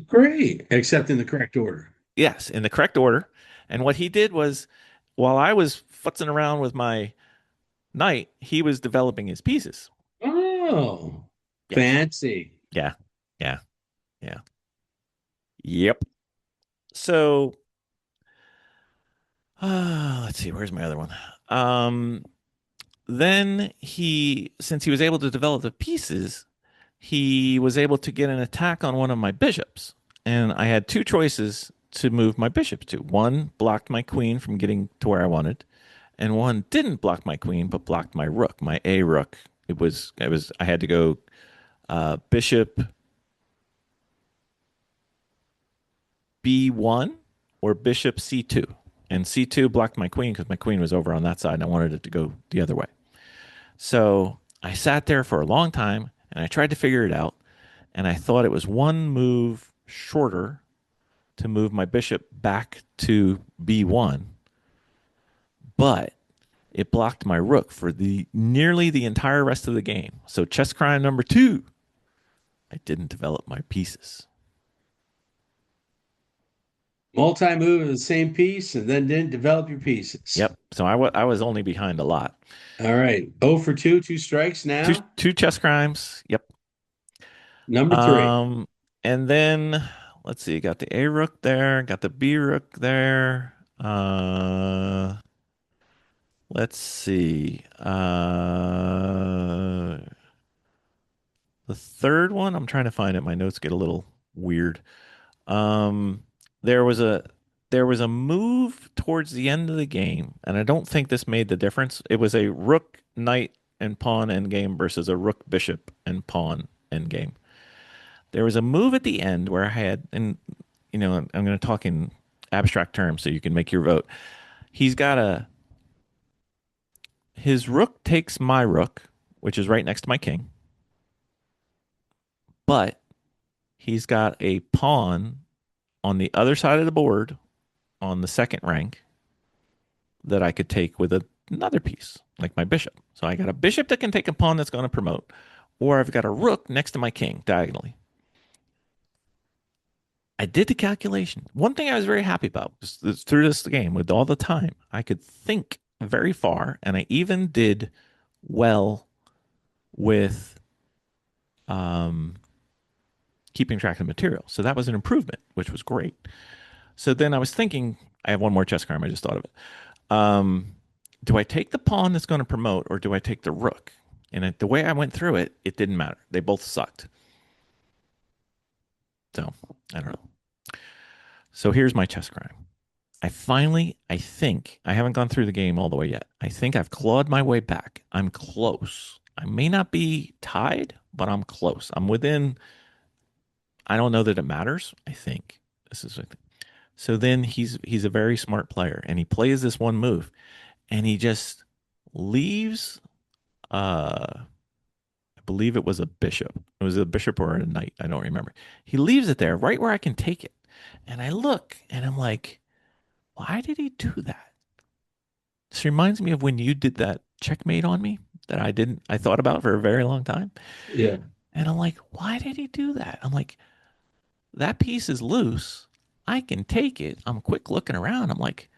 Speaker 3: Great, except in the correct order.
Speaker 2: Yes, in the correct order. And what he did was, while I was futzing around with my knight, he was developing his pieces.
Speaker 3: Oh,
Speaker 2: Yes.
Speaker 3: fancy.
Speaker 2: Yeah. Yeah. Yeah. Yep. So, let's see, where's my other one? Um, then since he was able to develop the pieces, he was able to get an attack on one of my bishops. And I had two choices to move my bishops to. One blocked my queen from getting to where I wanted, and one didn't block my queen but blocked my rook, my A rook. I had to go bishop B1 or bishop C2. And C2 blocked my queen because my queen was over on that side and I wanted it to go the other way. So I sat there for a long time and I tried to figure it out. And I thought it was one move shorter to move my bishop back to B1, but it blocked my rook for the nearly the entire rest of the game. So chess crime number two, I didn't develop my pieces.
Speaker 3: Multi-move of the same piece and then didn't develop your pieces.
Speaker 2: Yep. So I was only behind a lot.
Speaker 3: All right. 0 for 2, two strikes
Speaker 2: Two
Speaker 3: now.
Speaker 2: two chess crimes. Yep.
Speaker 3: Number 3.
Speaker 2: Um, and then let's see, got the A rook there, got the B rook there. Let's see. The third one, I'm trying to find it. My notes get a little weird. Um, there was a there was a move towards the end of the game, and I don't think this made the difference. It was a rook, knight, and pawn endgame versus a rook, bishop, and pawn endgame. There was a move at the end where I had, and I'm going to talk in abstract terms so you can make your vote. He's got his rook takes my rook, which is right next to my king, but he's got a pawn on the other side of the board on the second rank that I could take with another piece, like my bishop. So I got a bishop that can take a pawn that's going to promote, or I've got a rook next to my king diagonally. I did the calculation. One thing I was very happy about was through this game, with all the time, I could think very far, and I even did well with keeping track of the material. So that was an improvement, which was great. So then I was thinking, I have one more chess card. I just thought of it. Do I take the pawn that's going to promote, or do I take the rook? And the way I went through it, it didn't matter. They both sucked. So I don't know. So here's my chess crime. I think, I haven't gone through the game all the way yet. I think I've clawed my way back. I'm close. I may not be tied, but I'm close. I'm within, I don't know that it matters. I think this is, so then he's a very smart player and he plays this one move and he just leaves, I believe it was a bishop. It was a bishop or a knight. I don't remember. He leaves it there right where I can take it. And I look and I'm like, why did he do that? This reminds me of when you did that checkmate on me that I thought about for a very long time.
Speaker 3: Yeah.
Speaker 2: And I'm like, why did he do that? I'm like, that piece is loose. I can take it. I'm quick looking around. I'm like,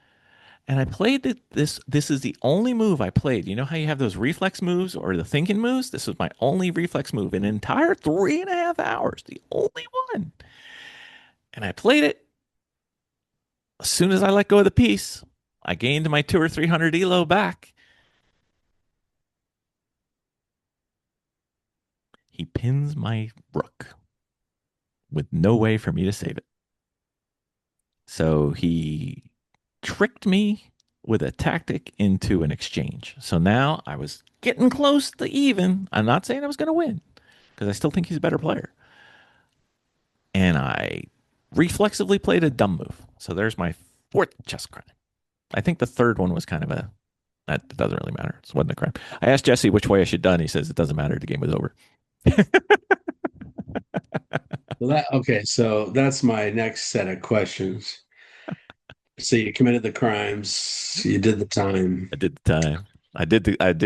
Speaker 2: and I played this is the only move I played. You know how you have those reflex moves or the thinking moves? This was my only reflex move in an entire 3.5 hours. The only one. And I played it. As soon as I let go of the piece, I gained my 200 or 300 elo back. He pins my rook with no way for me to save it. So he tricked me with a tactic into an exchange. So now I was getting close to even. I'm not saying I was going to win because I still think he's a better player. And I reflexively played a dumb move. So there's my fourth chess crime. I think the third one was kind of that doesn't really matter. It wasn't a crime. I asked Jesse which way I should done. He says it doesn't matter. The game was over.
Speaker 3: Okay, so that's my next set of questions. So you committed the crimes, you did the time.
Speaker 2: I did the time. I did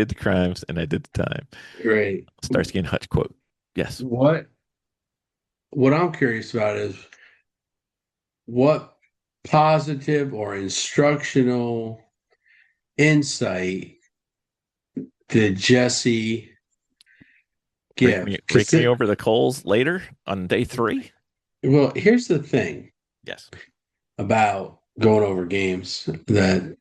Speaker 2: the crimes and I did the time.
Speaker 3: Great.
Speaker 2: Starsky and Hutch quote. Yes.
Speaker 3: What what I'm curious about is what positive or instructional insight did Jesse give?
Speaker 2: Rake me over the coals later on day 3.
Speaker 3: Well, here's the thing
Speaker 2: Yes.
Speaker 3: about going over games that,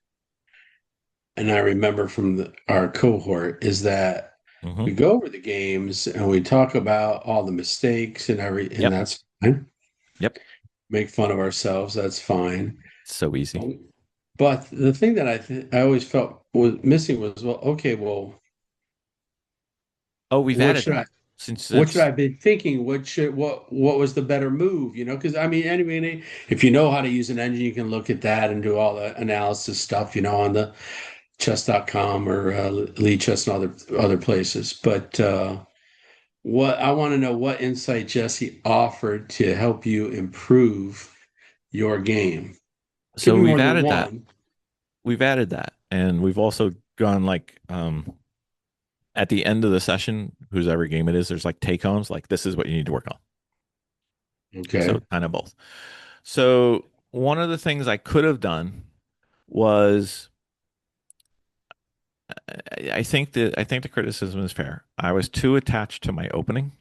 Speaker 3: and I remember from our cohort, is that we
Speaker 2: Hmm.
Speaker 3: go over the games and we talk about all the mistakes and
Speaker 2: Yep.
Speaker 3: that's fine.
Speaker 2: Yep.
Speaker 3: Make fun of ourselves, that's fine.
Speaker 2: So easy.
Speaker 3: But the thing that I always felt was missing was, well, okay, well,
Speaker 2: Oh, we've
Speaker 3: what
Speaker 2: added
Speaker 3: should I
Speaker 2: that since
Speaker 3: what should I
Speaker 2: it's
Speaker 3: have been thinking? What was the better move? Because I mean, anyway, if you know how to use an engine, you can look at that and do all the analysis stuff, on the chess.com or Lee Chess and other places. But what I want to know, what insight Jesse offered to help you improve your game. Could
Speaker 2: so
Speaker 3: be
Speaker 2: we've
Speaker 3: more than
Speaker 2: added that.
Speaker 3: one.
Speaker 2: We've added that. And we've also gone like at the end of the session, whose every game it is, there's like take homes, like this is what you need to work on. So
Speaker 3: Okay.
Speaker 2: kind of both. So one of the things I could have done was I think the criticism is fair. I was too attached to my opening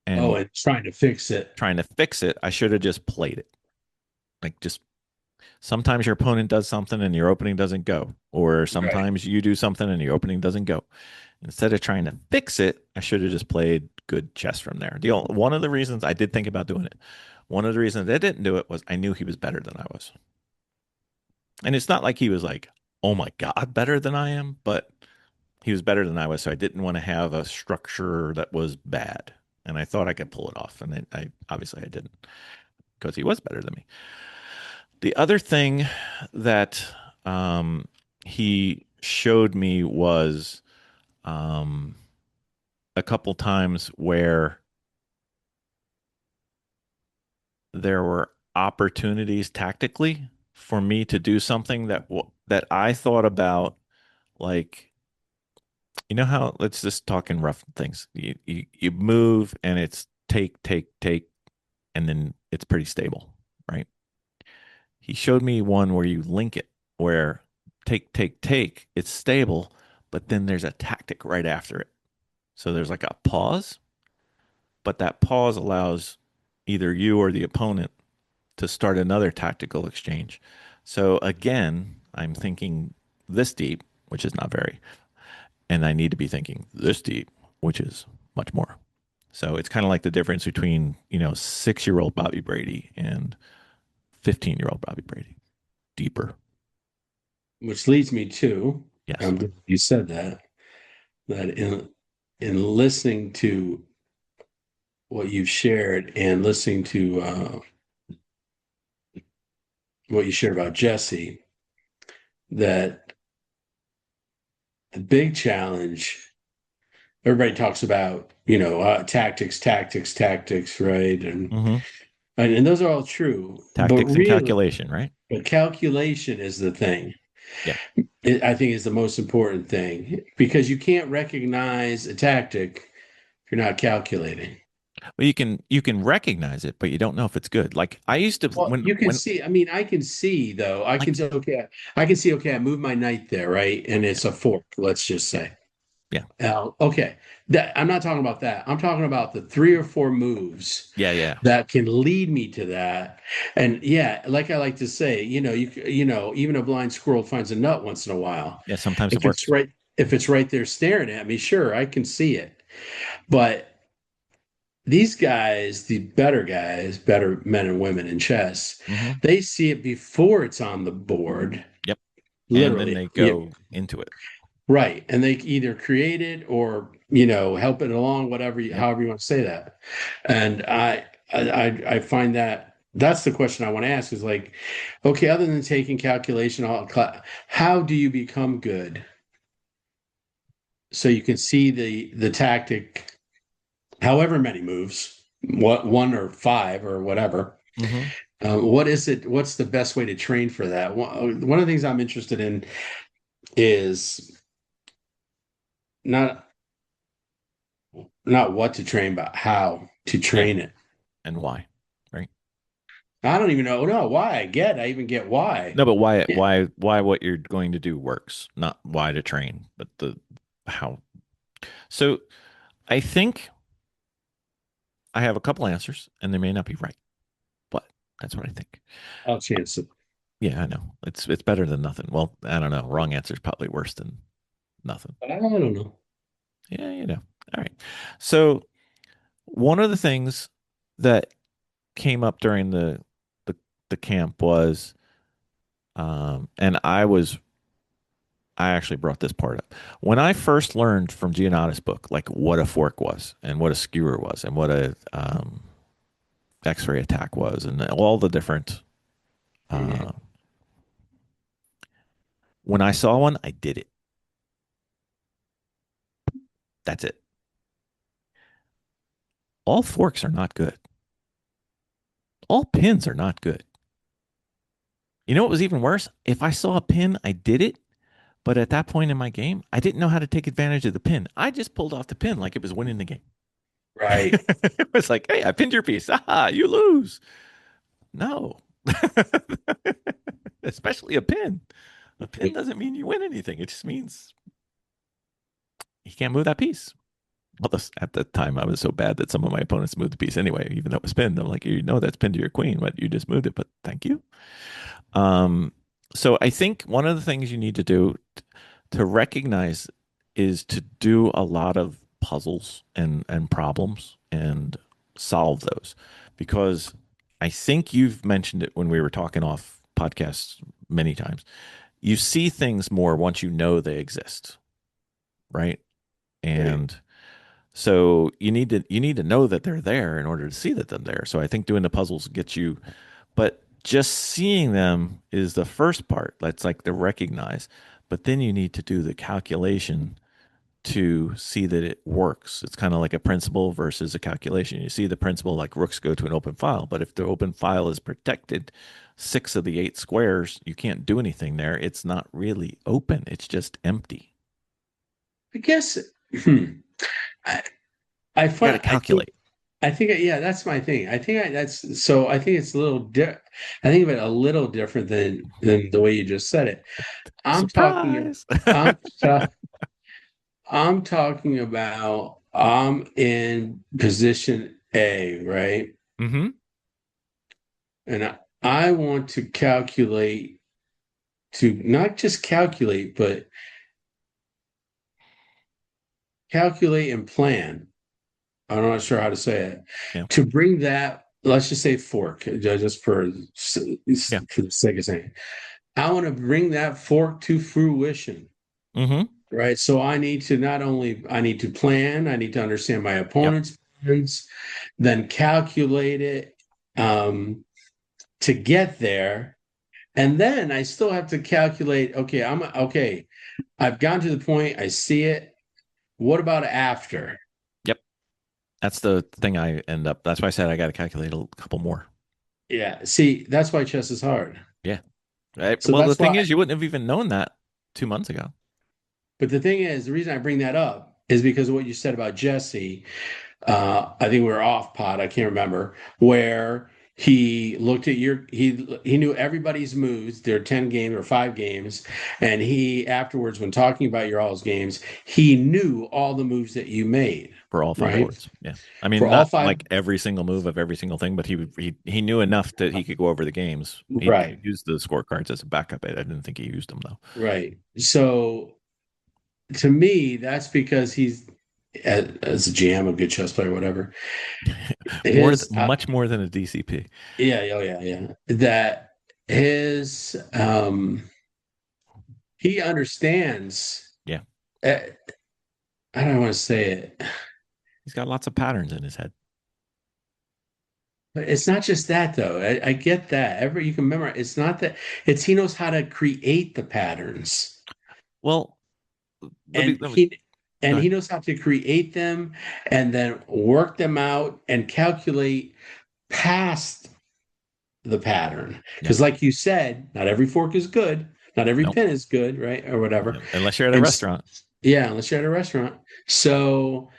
Speaker 3: Oh,
Speaker 2: and
Speaker 3: and trying to fix it.
Speaker 2: trying to fix it. I should have just played it. Like just sometimes your opponent does something and your opening doesn't go, or
Speaker 3: Right.
Speaker 2: sometimes you do something and your opening doesn't go. Instead of trying to fix it, I should have just played good chess from there. One of the reasons I did think about doing it, one of the reasons I didn't do it was I knew he was better than I was. And it's not like he was like, oh my God, better than I am, but he was better than I was. So I didn't want to have a structure that was bad. And I thought I could pull it off. And I obviously I didn't because he was better than me. The other thing that he showed me was um, a couple times where there were opportunities tactically for me to do something that I thought about, like how, let's just talk in rough things. You move and it's take, and then it's pretty stable, right? He showed me one where you link it, where take, it's stable, but then there's a tactic right after it. So there's like a pause, but that pause allows either you or the opponent to start another tactical exchange. So again, I'm thinking this deep, which is not very, and I need to be thinking this deep, which is much more. So it's kind of like the difference between, 6-year-old Bobby Brady and 15-year-old Bobby Brady. Deeper.
Speaker 3: Which leads me to,
Speaker 2: Yes.
Speaker 3: I'm glad you said that in listening to what you've shared and listening to what you shared about Jesse, that the big challenge, everybody talks about, tactics, right?
Speaker 2: Mm-hmm.
Speaker 3: And those are all true, but
Speaker 2: Tactics and
Speaker 3: really,
Speaker 2: calculation, right?
Speaker 3: the calculation is the thing.
Speaker 2: Yeah.
Speaker 3: I think is the most important thing because you can't recognize a tactic if you're not calculating.
Speaker 2: Well, you can recognize it, but you don't know if it's good. Like I used to
Speaker 3: Well, you can
Speaker 2: when
Speaker 3: see. I mean, I can see though. I can
Speaker 2: like
Speaker 3: say, okay, I can see. Okay, I moved my knight there, right? And
Speaker 2: yeah,
Speaker 3: it's a fork. Let's just
Speaker 2: yeah,
Speaker 3: say.
Speaker 2: yeah,
Speaker 3: Okay. That I'm not talking about that. I'm talking about the 3 or 4 moves
Speaker 2: yeah, yeah,
Speaker 3: that can lead me to that. And yeah, like I like to say, even a blind squirrel finds a nut once in a while.
Speaker 2: yeah. Sometimes it
Speaker 3: If it's
Speaker 2: works.
Speaker 3: right, if it's right there staring at me, sure, I can see it. But these guys, the better guys, better men and women in chess,
Speaker 2: Mm-hmm.
Speaker 3: they see it before it's on the board,
Speaker 2: Yep. And then
Speaker 3: literally.
Speaker 2: they
Speaker 3: Yeah,
Speaker 2: go into it.
Speaker 3: right. And they either create it or, help it along,
Speaker 2: Yep.
Speaker 3: however you want to say that. And I find that that's the question I want to ask is like, okay, other than taking calculation, how do you become good? So you can see the tactic, however many moves, what 1 or 5 or whatever,
Speaker 2: Mm-hmm.
Speaker 3: What is it? What's the best way to train for that? One of the things I'm interested in is not not what to train, but how to
Speaker 2: Yeah.
Speaker 3: train it.
Speaker 2: And why? Right.
Speaker 3: I don't even know. No, why? I even get why.
Speaker 2: No, but why
Speaker 3: Yeah.
Speaker 2: why what you're going to do works, not why to train, but the how. So I think I have a couple answers and they may not be right, but that's what I think.
Speaker 3: I'll chance it.
Speaker 2: Yeah, I know. It's better than nothing. Well, I don't know. Wrong answer is probably worse than nothing.
Speaker 3: I don't know.
Speaker 2: Yeah, you know. All right. So one of the things that came up during the, the camp was and I actually brought this part up. When I first learned from Giannotta's book, like what a fork was and what a skewer was and what a X-ray attack was and all the different
Speaker 3: Mhm.
Speaker 2: uh, when I saw one, I did it. That's it. All forks are not good. All pins are not good. You know what was even worse? If I saw a pin, I did it. But at that point in my game, I didn't know how to take advantage of the pin. I just pulled off the pin like it was winning the game.
Speaker 3: Right.
Speaker 2: It was like, hey, I pinned your piece. Ah, you lose. No. Especially a pin. A pin doesn't mean you win anything. It just means you can't move that piece. Well, at the time, I was so bad that some of my opponents moved the piece anyway, even though it was pinned. I'm like, you know, that's pinned to your queen, but you just moved it. But thank you. Um, so I think one of the things you need to do to recognize is to do a lot of puzzles and problems and solve those, because I think you've mentioned it when we were talking off podcasts many times. You see things more once you know they exist, right?
Speaker 3: Right.
Speaker 2: And so you need to know that they're there in order to see that they're there. So I think doing the puzzles gets you, but just seeing them is the first part. That's like the recognize. But then you need to do the calculation to see that it works. It's kind of like a principle versus a calculation. You see the principle like rooks go to an open file, but if the open file is protected, 6 of the 8 squares, you can't do anything there. It's not really open. It's just empty.
Speaker 3: I guess hmm, I I
Speaker 2: You got to
Speaker 3: find
Speaker 2: calculate.
Speaker 3: I think yeah, that's my thing. That's so I think it's a little I think of it a little different than the way you just said it. I'm talking
Speaker 2: Surprise.
Speaker 3: I'm ta- I'm talking about I'm in position A, right?
Speaker 2: Mm-hmm.
Speaker 3: And I want to calculate to not just calculate, but calculate and plan. I'm not sure how to say it.
Speaker 2: Yeah.
Speaker 3: To bring that, let's just say fork, just
Speaker 2: Yeah.
Speaker 3: for the sake of saying, I want to bring that fork to fruition,
Speaker 2: Mm-hmm.
Speaker 3: right? So I need to not only I need to plan, I need to understand my
Speaker 2: Yep.
Speaker 3: opponent's plans, then calculate it um, to get there, and then I still have to calculate. Okay, I'm okay. I've gotten to the point. I see it. What about after?
Speaker 2: Yep. That's the thing I end up. That's why I said I got to calculate a couple more.
Speaker 3: Yeah. See, that's why chess is hard.
Speaker 2: Yeah. Right.
Speaker 3: So
Speaker 2: Well, the
Speaker 3: that's
Speaker 2: thing
Speaker 3: why.
Speaker 2: is, you wouldn't have even known that 2 months ago.
Speaker 3: But the thing is, the reason I bring that up is because of what you said about Jesse. I think we were off pod. I can't remember where he looked at he knew everybody's moves. There are 10 games or 5 games, and he afterwards, when talking about your all's games, he knew all the moves that you made.
Speaker 2: For all 5
Speaker 3: Right
Speaker 2: boards. Yeah. I
Speaker 3: for
Speaker 2: mean,
Speaker 3: all
Speaker 2: not
Speaker 3: five.
Speaker 2: like every single move of every single thing, but he knew enough that he could go over the games. He
Speaker 3: Right,
Speaker 2: used the scorecards as a backup. I didn't think he used them though.
Speaker 3: right. So to me, that's because he's as a GM, a good chess player, whatever. His
Speaker 2: Much more than a DCP.
Speaker 3: yeah, oh yeah, yeah. That his he understands.
Speaker 2: Yeah.
Speaker 3: Uh, I don't want to say it,
Speaker 2: He's got lots of patterns in his head.
Speaker 3: but it's not just that though. I get that. Every you can memorize. It's not that. It's he knows how to create the patterns,
Speaker 2: Well,
Speaker 3: and
Speaker 2: let me go
Speaker 3: he
Speaker 2: ahead.
Speaker 3: knows how to create them, and then work them out and calculate past. the pattern.
Speaker 2: Yeah.
Speaker 3: Because, like you said, not every fork is good, not every
Speaker 2: Nope.
Speaker 3: pin is good, right? Or whatever.
Speaker 2: Unless you're at a
Speaker 3: And
Speaker 2: restaurant.
Speaker 3: yeah, unless you're at a restaurant. So,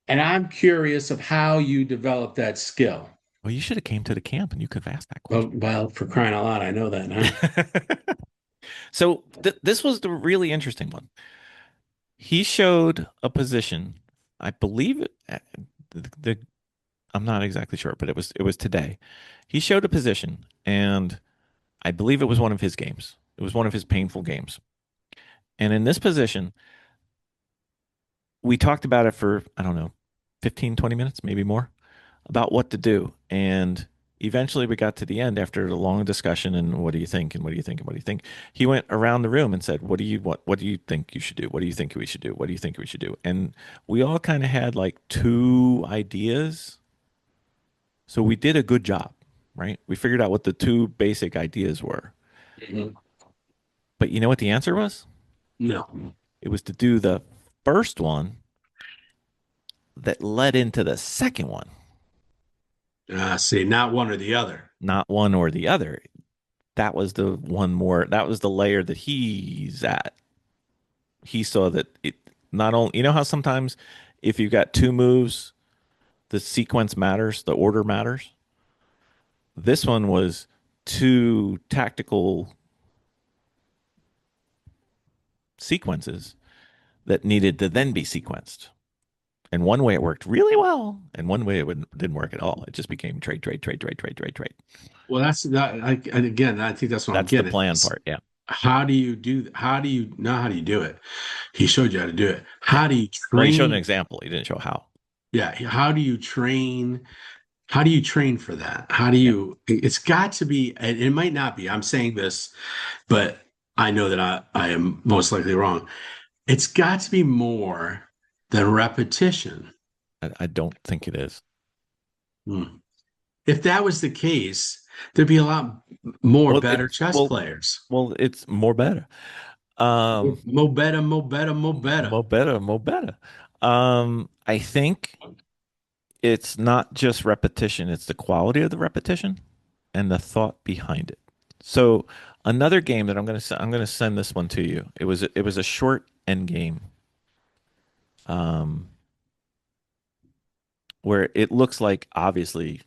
Speaker 3: and I'm curious of how you develop that skill.
Speaker 2: Well, you should have came to the camp and you could have asked that question.
Speaker 3: Well, for crying out loud, I know that now.
Speaker 2: So this was the really interesting one. He showed a position, I believe the I'm not exactly sure, but it was today. He showed a position, and I believe it was one of his games. It was one of his painful games. And in this position, we talked about it for, I don't know, 15, 20 minutes, maybe more, about what to do. And eventually we got to the end after a long discussion and what do you think and what do you think and what do you think? He went around the room and said, what do you think you should do? What do you think we should do? What do you think we should do? And we all kind of had like two ideas. So we did a good job, right? We figured out what the two basic ideas were.
Speaker 3: Mhm.
Speaker 2: But you know what the answer was?
Speaker 3: No.
Speaker 2: It was to do the first one that led into the second one,
Speaker 3: See, not one or the other.
Speaker 2: not one or the other. That was the one more, that was the layer that he's at. He saw that it not only, you know how sometimes if you've got two moves, the sequence matters, the order matters. This one was two tactical sequences that needed to then be sequenced. And one way it worked really well, and one way didn't work at all. It just became trade, trade, trade, trade, trade, trade, trade.
Speaker 3: Well, that's that. And again, I think that's what I'm
Speaker 2: That's the
Speaker 3: getting.
Speaker 2: plan
Speaker 3: It's
Speaker 2: part. Yeah.
Speaker 3: how do you do? How do you know how do you do it? He showed you how to do it.
Speaker 2: Yeah.
Speaker 3: How do you
Speaker 2: Well, he showed an
Speaker 3: train?
Speaker 2: example. He didn't show how.
Speaker 3: Yeah, how do you train? How do you train for that? How do
Speaker 2: Yeah.
Speaker 3: you? It's got to be, and it might not be. I'm saying this, but I know that I am most likely wrong. It's got to be more than repetition.
Speaker 2: I don't think it is.
Speaker 3: Hmm. If that was the case, there'd be a lot more
Speaker 2: Well,
Speaker 3: better chess
Speaker 2: well,
Speaker 3: players.
Speaker 2: it's more better.
Speaker 3: Mo better, mo better, mo better.
Speaker 2: More better, more better. I think it's not just repetition, it's the quality of the repetition and the thought behind it. So another game that I'm gonna send this one to you. It was a short end game, um, where it looks like obviously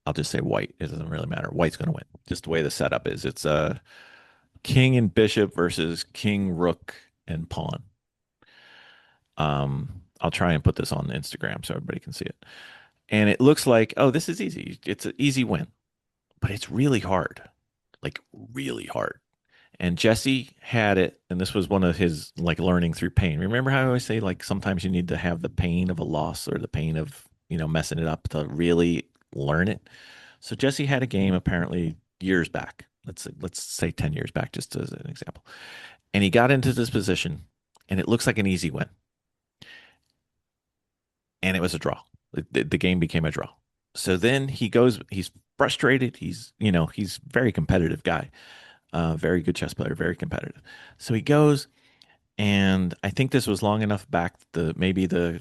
Speaker 2: I'll just say white. It doesn't really matter. White's gonna win. Just the way the setup is. It's a king and bishop versus king, rook, and pawn. I'll try and put this on Instagram so everybody can see it. And it looks like, oh, this is easy. It's an easy win, but it's really hard, like really hard. And Jesse had it, and this was one of his like learning through pain. Remember how I always say like sometimes you need to have the pain of a loss or the pain of messing it up to really learn it. So Jesse had a game apparently years back. Let's say 10 years back, just as an example. And he got into this position, and it looks like an easy win. And it was a draw. The game became a draw. So then he's frustrated. He's a very competitive guy, very good chess player, very competitive. So he goes, and I think this was long enough back. Maybe the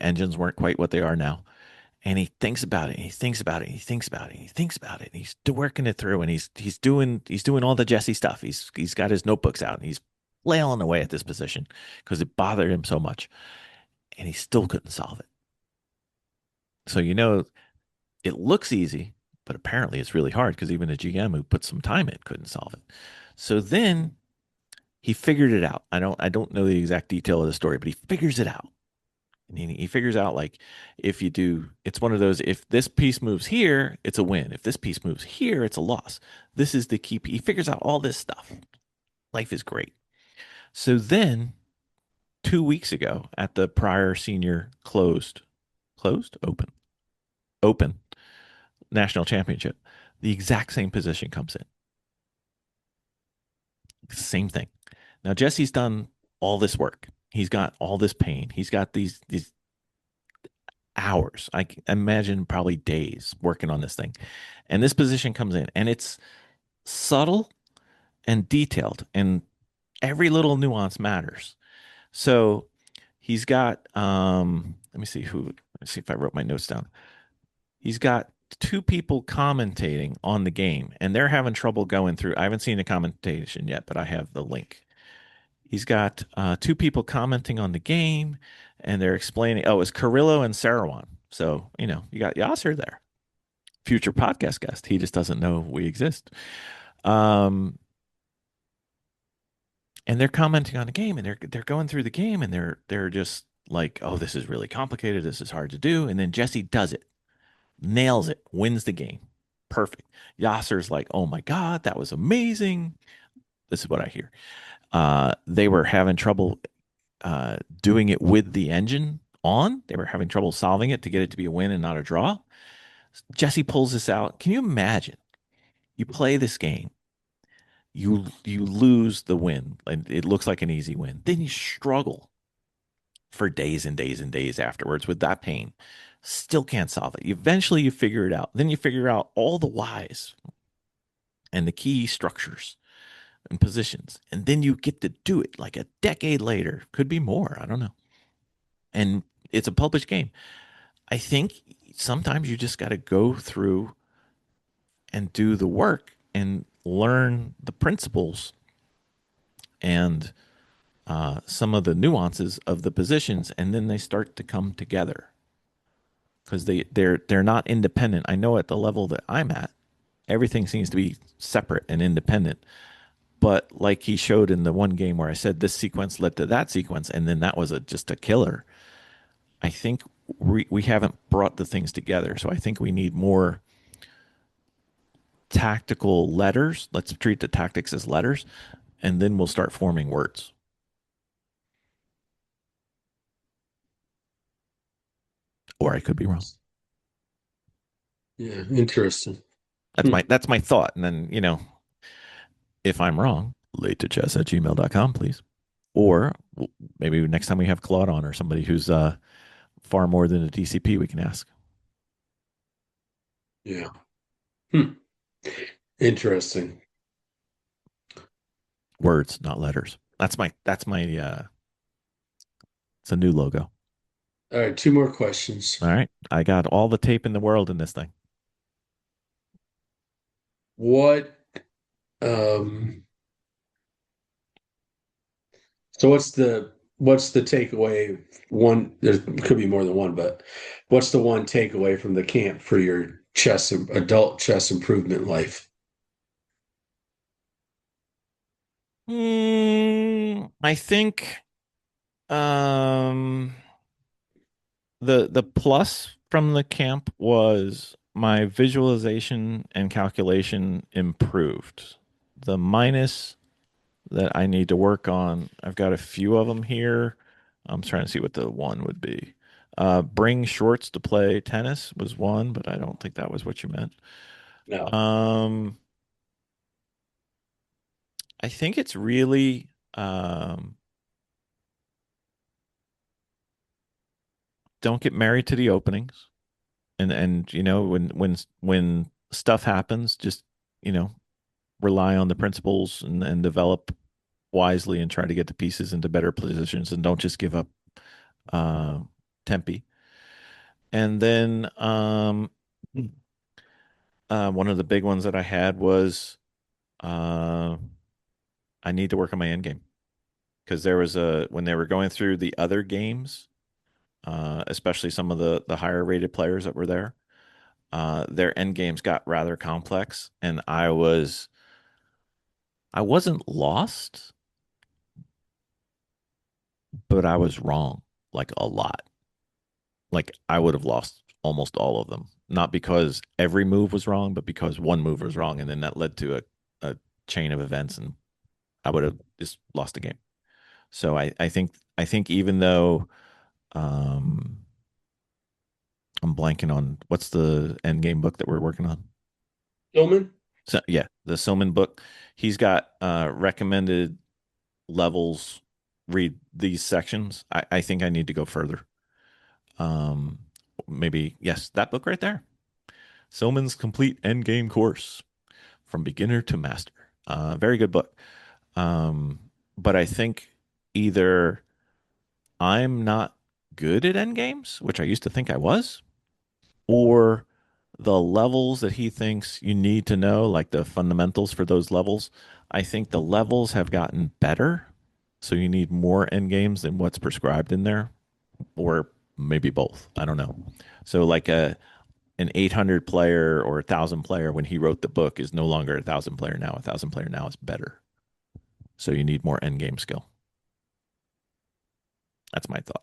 Speaker 2: engines weren't quite what they are now. And he thinks about it. And he thinks about it. And he thinks about it. And he thinks about it. And he's working it through. And he's doing all the Jesse stuff. He's got his notebooks out. And he's flailing away at this position because it bothered him so much. And he still couldn't solve it. So it looks easy, but apparently it's really hard because even a GM who put some time in couldn't solve it. So then he figured it out. I don't know the exact detail of the story, but he figures it out. And he figures out like if you do, it's one of those, if this piece moves here, it's a win. If this piece moves here, it's a loss. This is the key. He figures out all this stuff. Life is great. So then 2 weeks ago at the prior senior open national championship, the exact same position comes in. Same thing. Now Jesse's done all this work. He's got all this pain. He's got these hours. I can imagine probably days working on this thing. And this position comes in and it's subtle and detailed and every little nuance matters. So he's got let me see if I wrote my notes down. He's got two people commentating on the game, and they're having trouble going through. I haven't seen the commentation yet, but I have the link. He's got two people commenting on the game, and they're explaining. Oh, it's Carrillo and Sarawan. So, you got Yasser there, future podcast guest. He just doesn't know we exist. Um, and they're commenting on the game, and they're going through the game, and they're just like, oh, this is really complicated. This is hard to do. And then Jesse does it, nails it, wins the game. Perfect. Yasser's like, oh my God, that was amazing. This is what I hear. They were having trouble doing it with the engine on. They were having trouble solving it to get it to be a win and not a draw. Jesse pulls this out. Can you imagine? You play this game, you lose the win, and it looks like an easy win. Then you struggle for days and days and days afterwards with that pain. Still can't solve it. Eventually, you figure it out. Then you figure out all the whys and the key structures and positions, and then you get to do it like a decade later. Could be more. I don't know. And it's a published game. I think sometimes you just got to go through and do the work and learn the principles and some of the nuances of the positions, and then they start to come together because they're not independent. I know at the level that I'm at, everything seems to be separate and independent. But like he showed in the one game where I said this sequence led to that sequence, and then that was just a killer. I think we haven't brought the things together. So I think we need more tactical letters. Let's treat the tactics as letters, and then we'll start forming words. Or I could be wrong.
Speaker 3: Yeah, interesting.
Speaker 2: That's my thought. And then, if I'm wrong, late to chess@gmail.com, please. Or maybe next time we have Claude on or somebody who's far more than a DCP, we can ask.
Speaker 3: Yeah. Hmm. Interesting.
Speaker 2: Words, not letters. That's my it's a new logo.
Speaker 3: All right, two more questions.
Speaker 2: All right. I got all the tape in the world in this thing.
Speaker 3: What um so what's the takeaway? One, there could be more than one, but what's the one takeaway from the camp for your adult chess improvement life?
Speaker 2: I think um the plus from the camp was my visualization and calculation improved. The minus that I need to work on, I've got a few of them here. I'm trying to see what the one would be. Bring shorts to play tennis was one, but I don't think that was what you meant.
Speaker 3: No.
Speaker 2: I think it's really don't get married to the openings, and when stuff happens, just you know rely on the principles and develop wisely and try to get the pieces into better positions and don't just give up uh, tempi. And then one of the big ones that I had was uh, I need to work on my end game because there was when they were going through the other games, especially some of the higher rated players that were there, their end games got rather complex, and I wasn't lost, but I was wrong like a lot. Like I would have lost almost all of them, not because every move was wrong, but because one move was wrong, and then that led to a chain of events, and I would have just lost the game. So I think even though um, I'm blanking on what's the end game book that we're working on.
Speaker 3: Tillman?
Speaker 2: So yeah, the Soman book. He's got recommended levels. Read these sections. I think I need to go further. Um, Maybe yes, that book right there. Soman's Complete Endgame Course from Beginner to Master. Very good book. But I think either I'm not good at endgames, which I used to think I was, or the levels that he thinks you need to know, like the fundamentals for those levels, I think the levels have gotten better. So you need more end games than what's prescribed in there, or maybe both. I don't know. So like an 800 player or 1,000 player when he wrote the book is no longer 1,000 player now. 1,000 player now is better. So you need more end game skill. That's my thought.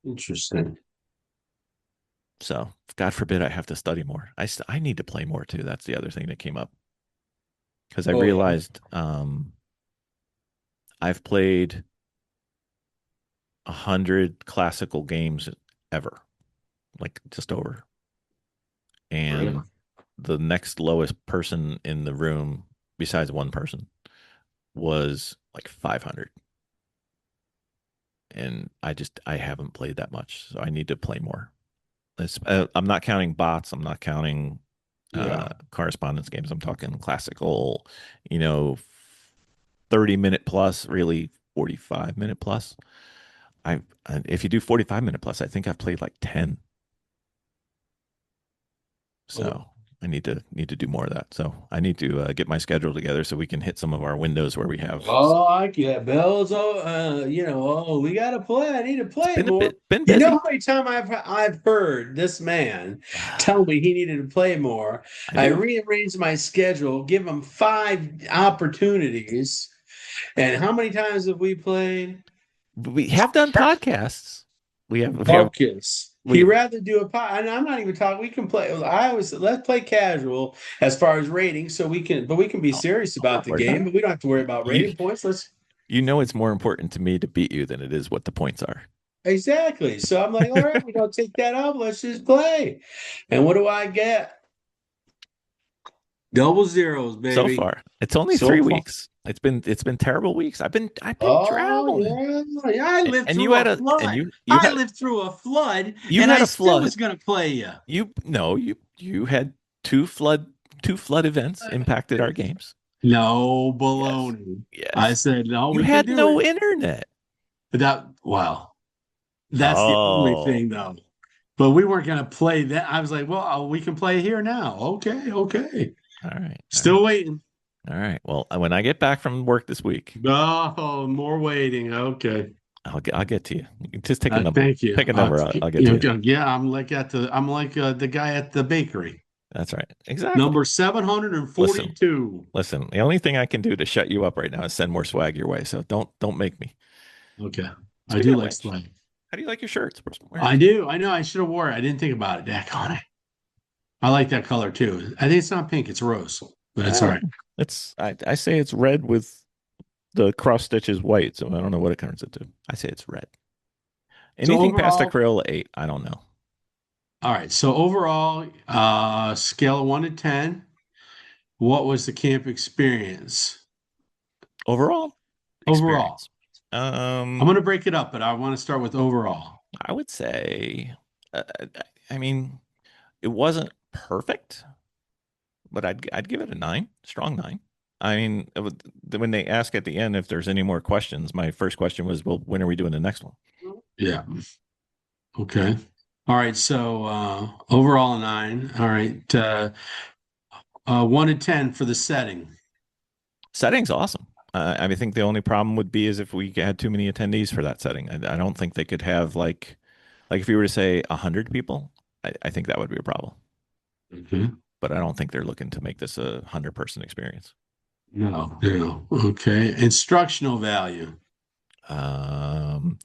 Speaker 3: Interesting.
Speaker 2: So God forbid I have to study more. I need to play more too. That's the other thing that came up because I
Speaker 3: Oh, yeah.
Speaker 2: realized I've played 100 classical games ever, like just over.
Speaker 3: Really?
Speaker 2: And the next lowest person in the room, besides one person, was like 500. And I haven't played that much, so I need to play more. I'm not counting bots. I'm not counting
Speaker 3: Yeah.
Speaker 2: correspondence games. I'm talking classical, you know, 30-minute plus, really 45-minute plus. If you do 45-minute plus, I think I've played like 10. So
Speaker 3: Oh,
Speaker 2: I need to do more of that. So I need to get my schedule together so we can hit some of our windows where we have.
Speaker 3: I get bells. We gotta play. I need to
Speaker 2: It's
Speaker 3: play more.
Speaker 2: been
Speaker 3: You know
Speaker 2: busy.
Speaker 3: how many times I've heard this man tell me he needed to play more.
Speaker 2: I
Speaker 3: I
Speaker 2: do.
Speaker 3: rearranged my schedule, give him 5 opportunities, and how many times have we played?
Speaker 2: We have done podcasts. We have
Speaker 3: Focus. He
Speaker 2: we
Speaker 3: rather do a pod, and I'm not even talking. We can play. I always let's play casual as far as rating, so we can be
Speaker 2: oh,
Speaker 3: serious about the
Speaker 2: we're not.
Speaker 3: game, but we don't have to worry about
Speaker 2: You
Speaker 3: rating points. Let's
Speaker 2: you know it's more important to me to beat you than it is what the points are.
Speaker 3: exactly. So I'm like, all right, we don't take that off. Let's just play. And what do I get? Double zeros,
Speaker 2: So
Speaker 3: baby.
Speaker 2: far, it's only
Speaker 3: So
Speaker 2: three
Speaker 3: far.
Speaker 2: weeks. It's been terrible weeks. I've been
Speaker 3: Oh
Speaker 2: traveling,
Speaker 3: yeah, yeah. I lived
Speaker 2: and you
Speaker 3: through a
Speaker 2: had a and
Speaker 3: flood.
Speaker 2: you
Speaker 3: I
Speaker 2: had
Speaker 3: lived through a flood,
Speaker 2: you
Speaker 3: and
Speaker 2: had
Speaker 3: I
Speaker 2: a
Speaker 3: still
Speaker 2: flood.
Speaker 3: was gonna play you.
Speaker 2: You no you had two flood events impacted our games.
Speaker 3: No
Speaker 2: Yes,
Speaker 3: baloney. I
Speaker 2: yes.
Speaker 3: said no.
Speaker 2: You
Speaker 3: We can
Speaker 2: had
Speaker 3: do
Speaker 2: no
Speaker 3: it.
Speaker 2: internet.
Speaker 3: That wow. That's the only
Speaker 2: Oh,
Speaker 3: thing, though. But we weren't going to play that. I was like, well, we can play here now. Okay, okay.
Speaker 2: all right, all right,
Speaker 3: Still waiting.
Speaker 2: all right. Well, when I get back from work this week,
Speaker 3: Oh, more waiting. Okay.
Speaker 2: I'll get to you. You can just take a number.
Speaker 3: Thank you.
Speaker 2: Pick a number. I'll get to you.
Speaker 3: Yeah, I'm like the guy at the bakery.
Speaker 2: That's right. Exactly.
Speaker 3: Number
Speaker 2: Listen,
Speaker 3: 742.
Speaker 2: listen. The only thing I can do to shut you up right now is send more swag your way. So don't make me.
Speaker 3: Okay. I
Speaker 2: Speaking
Speaker 3: do
Speaker 2: of
Speaker 3: like
Speaker 2: which,
Speaker 3: slang.
Speaker 2: how do you like your shirts? Where
Speaker 3: I do. I know. I should have wore it. I didn't think about it. Dak on it. I like that color too. I think it's not pink. It's rose, but it's all
Speaker 2: uh,
Speaker 3: right.
Speaker 2: I say it's red with the cross stitches white, so I don't know what it turns into. I say it's red.
Speaker 3: So
Speaker 2: Anything past a
Speaker 3: overall,
Speaker 2: Crayola 8, I don't know.
Speaker 3: all right. So overall, scale of 1 to 10, what was the camp experience?
Speaker 2: Overall
Speaker 3: Overall,
Speaker 2: experience.
Speaker 3: I'm
Speaker 2: Um,
Speaker 3: going to break it up, but I want to start with overall.
Speaker 2: I would say, uh, I mean, it wasn't perfect, but I'd give it a 9, strong 9. I mean, when they ask at the end if there's any more questions, my first question was, well, when are we doing the next one?
Speaker 3: Yeah. Okay. All right. So overall, a 9. All right. 1 to 10 for the setting.
Speaker 2: Setting's awesome. I think the only problem would be is if we had too many attendees for that setting. I don't think they could have like if you were to say 100 people, I think that would be a problem.
Speaker 3: Okay.
Speaker 2: But I don't think they're looking to make this a 100-person experience.
Speaker 3: No. No. Okay. Instructional value.
Speaker 2: Um,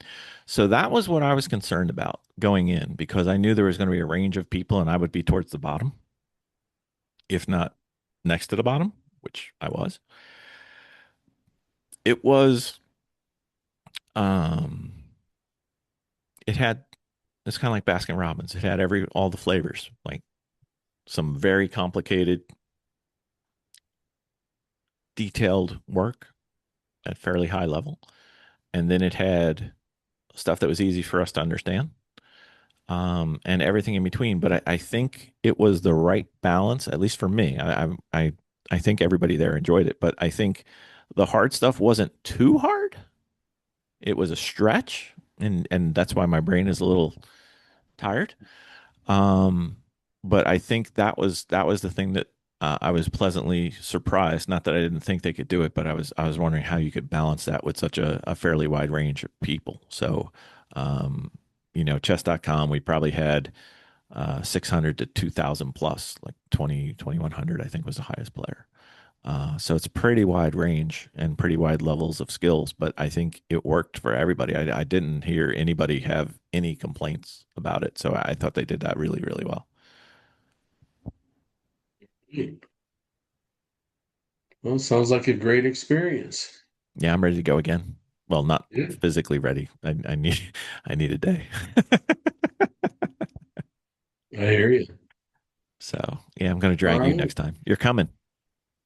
Speaker 2: so that was what I was concerned about going in because I knew there was going to be a range of people and I would be towards the bottom, if not next to the bottom, which I was. It was um it had it's kind of like Baskin Robbins. It had all the flavors, like some very complicated, detailed work at fairly high level, and then it had stuff that was easy for us to understand, and everything in between. But I think it was the right balance, at least for me. I think everybody there enjoyed it, but I think the hard stuff wasn't too hard. It was a stretch, and that's why my brain is a little tired. Um, but I think that was the thing that I was pleasantly surprised. Not that I didn't think they could do it, but I was wondering how you could balance that with such a fairly wide range of people. So, um, chess.com, we probably had 600 to 2,000 plus, like 2,100, I think was the highest player. So it's pretty wide range and pretty wide levels of skills, but I think it worked for everybody. I didn't hear anybody have any complaints about it. So I thought they did that really, really well.
Speaker 3: Well, sounds like a great experience.
Speaker 2: Yeah, I'm ready to go again. Well, not
Speaker 3: Yeah,
Speaker 2: physically ready. I need I need a day.
Speaker 3: I hear you.
Speaker 2: So yeah, I'm gonna
Speaker 3: All
Speaker 2: drag you
Speaker 3: right.
Speaker 2: next time. You're coming.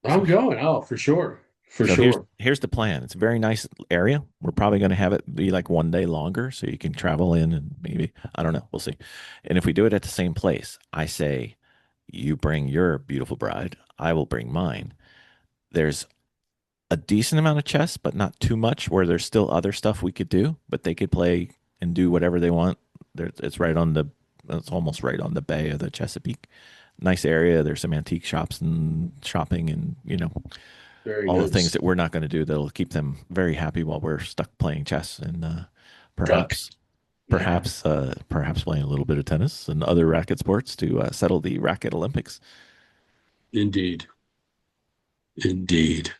Speaker 3: I'm
Speaker 2: So
Speaker 3: going. Oh, for sure. For
Speaker 2: so here's
Speaker 3: sure.
Speaker 2: here's the plan. It's a very nice area. We're probably gonna have it be like one day longer so you can travel in and maybe I don't know. We'll see. And if we do it at the same place, I say you bring your beautiful bride, I will bring mine. There's a decent amount of chess, but not too much, where there's still other stuff we could do, but they could play and do whatever they want. It's right on it's almost right on the bay of the Chesapeake. Nice area. There's some antique shops and shopping and,
Speaker 3: Very
Speaker 2: all the things
Speaker 3: nice.
Speaker 2: that we're not going to do that'll keep them very happy while we're stuck playing chess and
Speaker 3: Duck.
Speaker 2: perhaps,
Speaker 3: Yeah,
Speaker 2: perhaps playing a little bit of tennis and other racket sports to settle the racket Olympics.
Speaker 3: indeed. Indeed.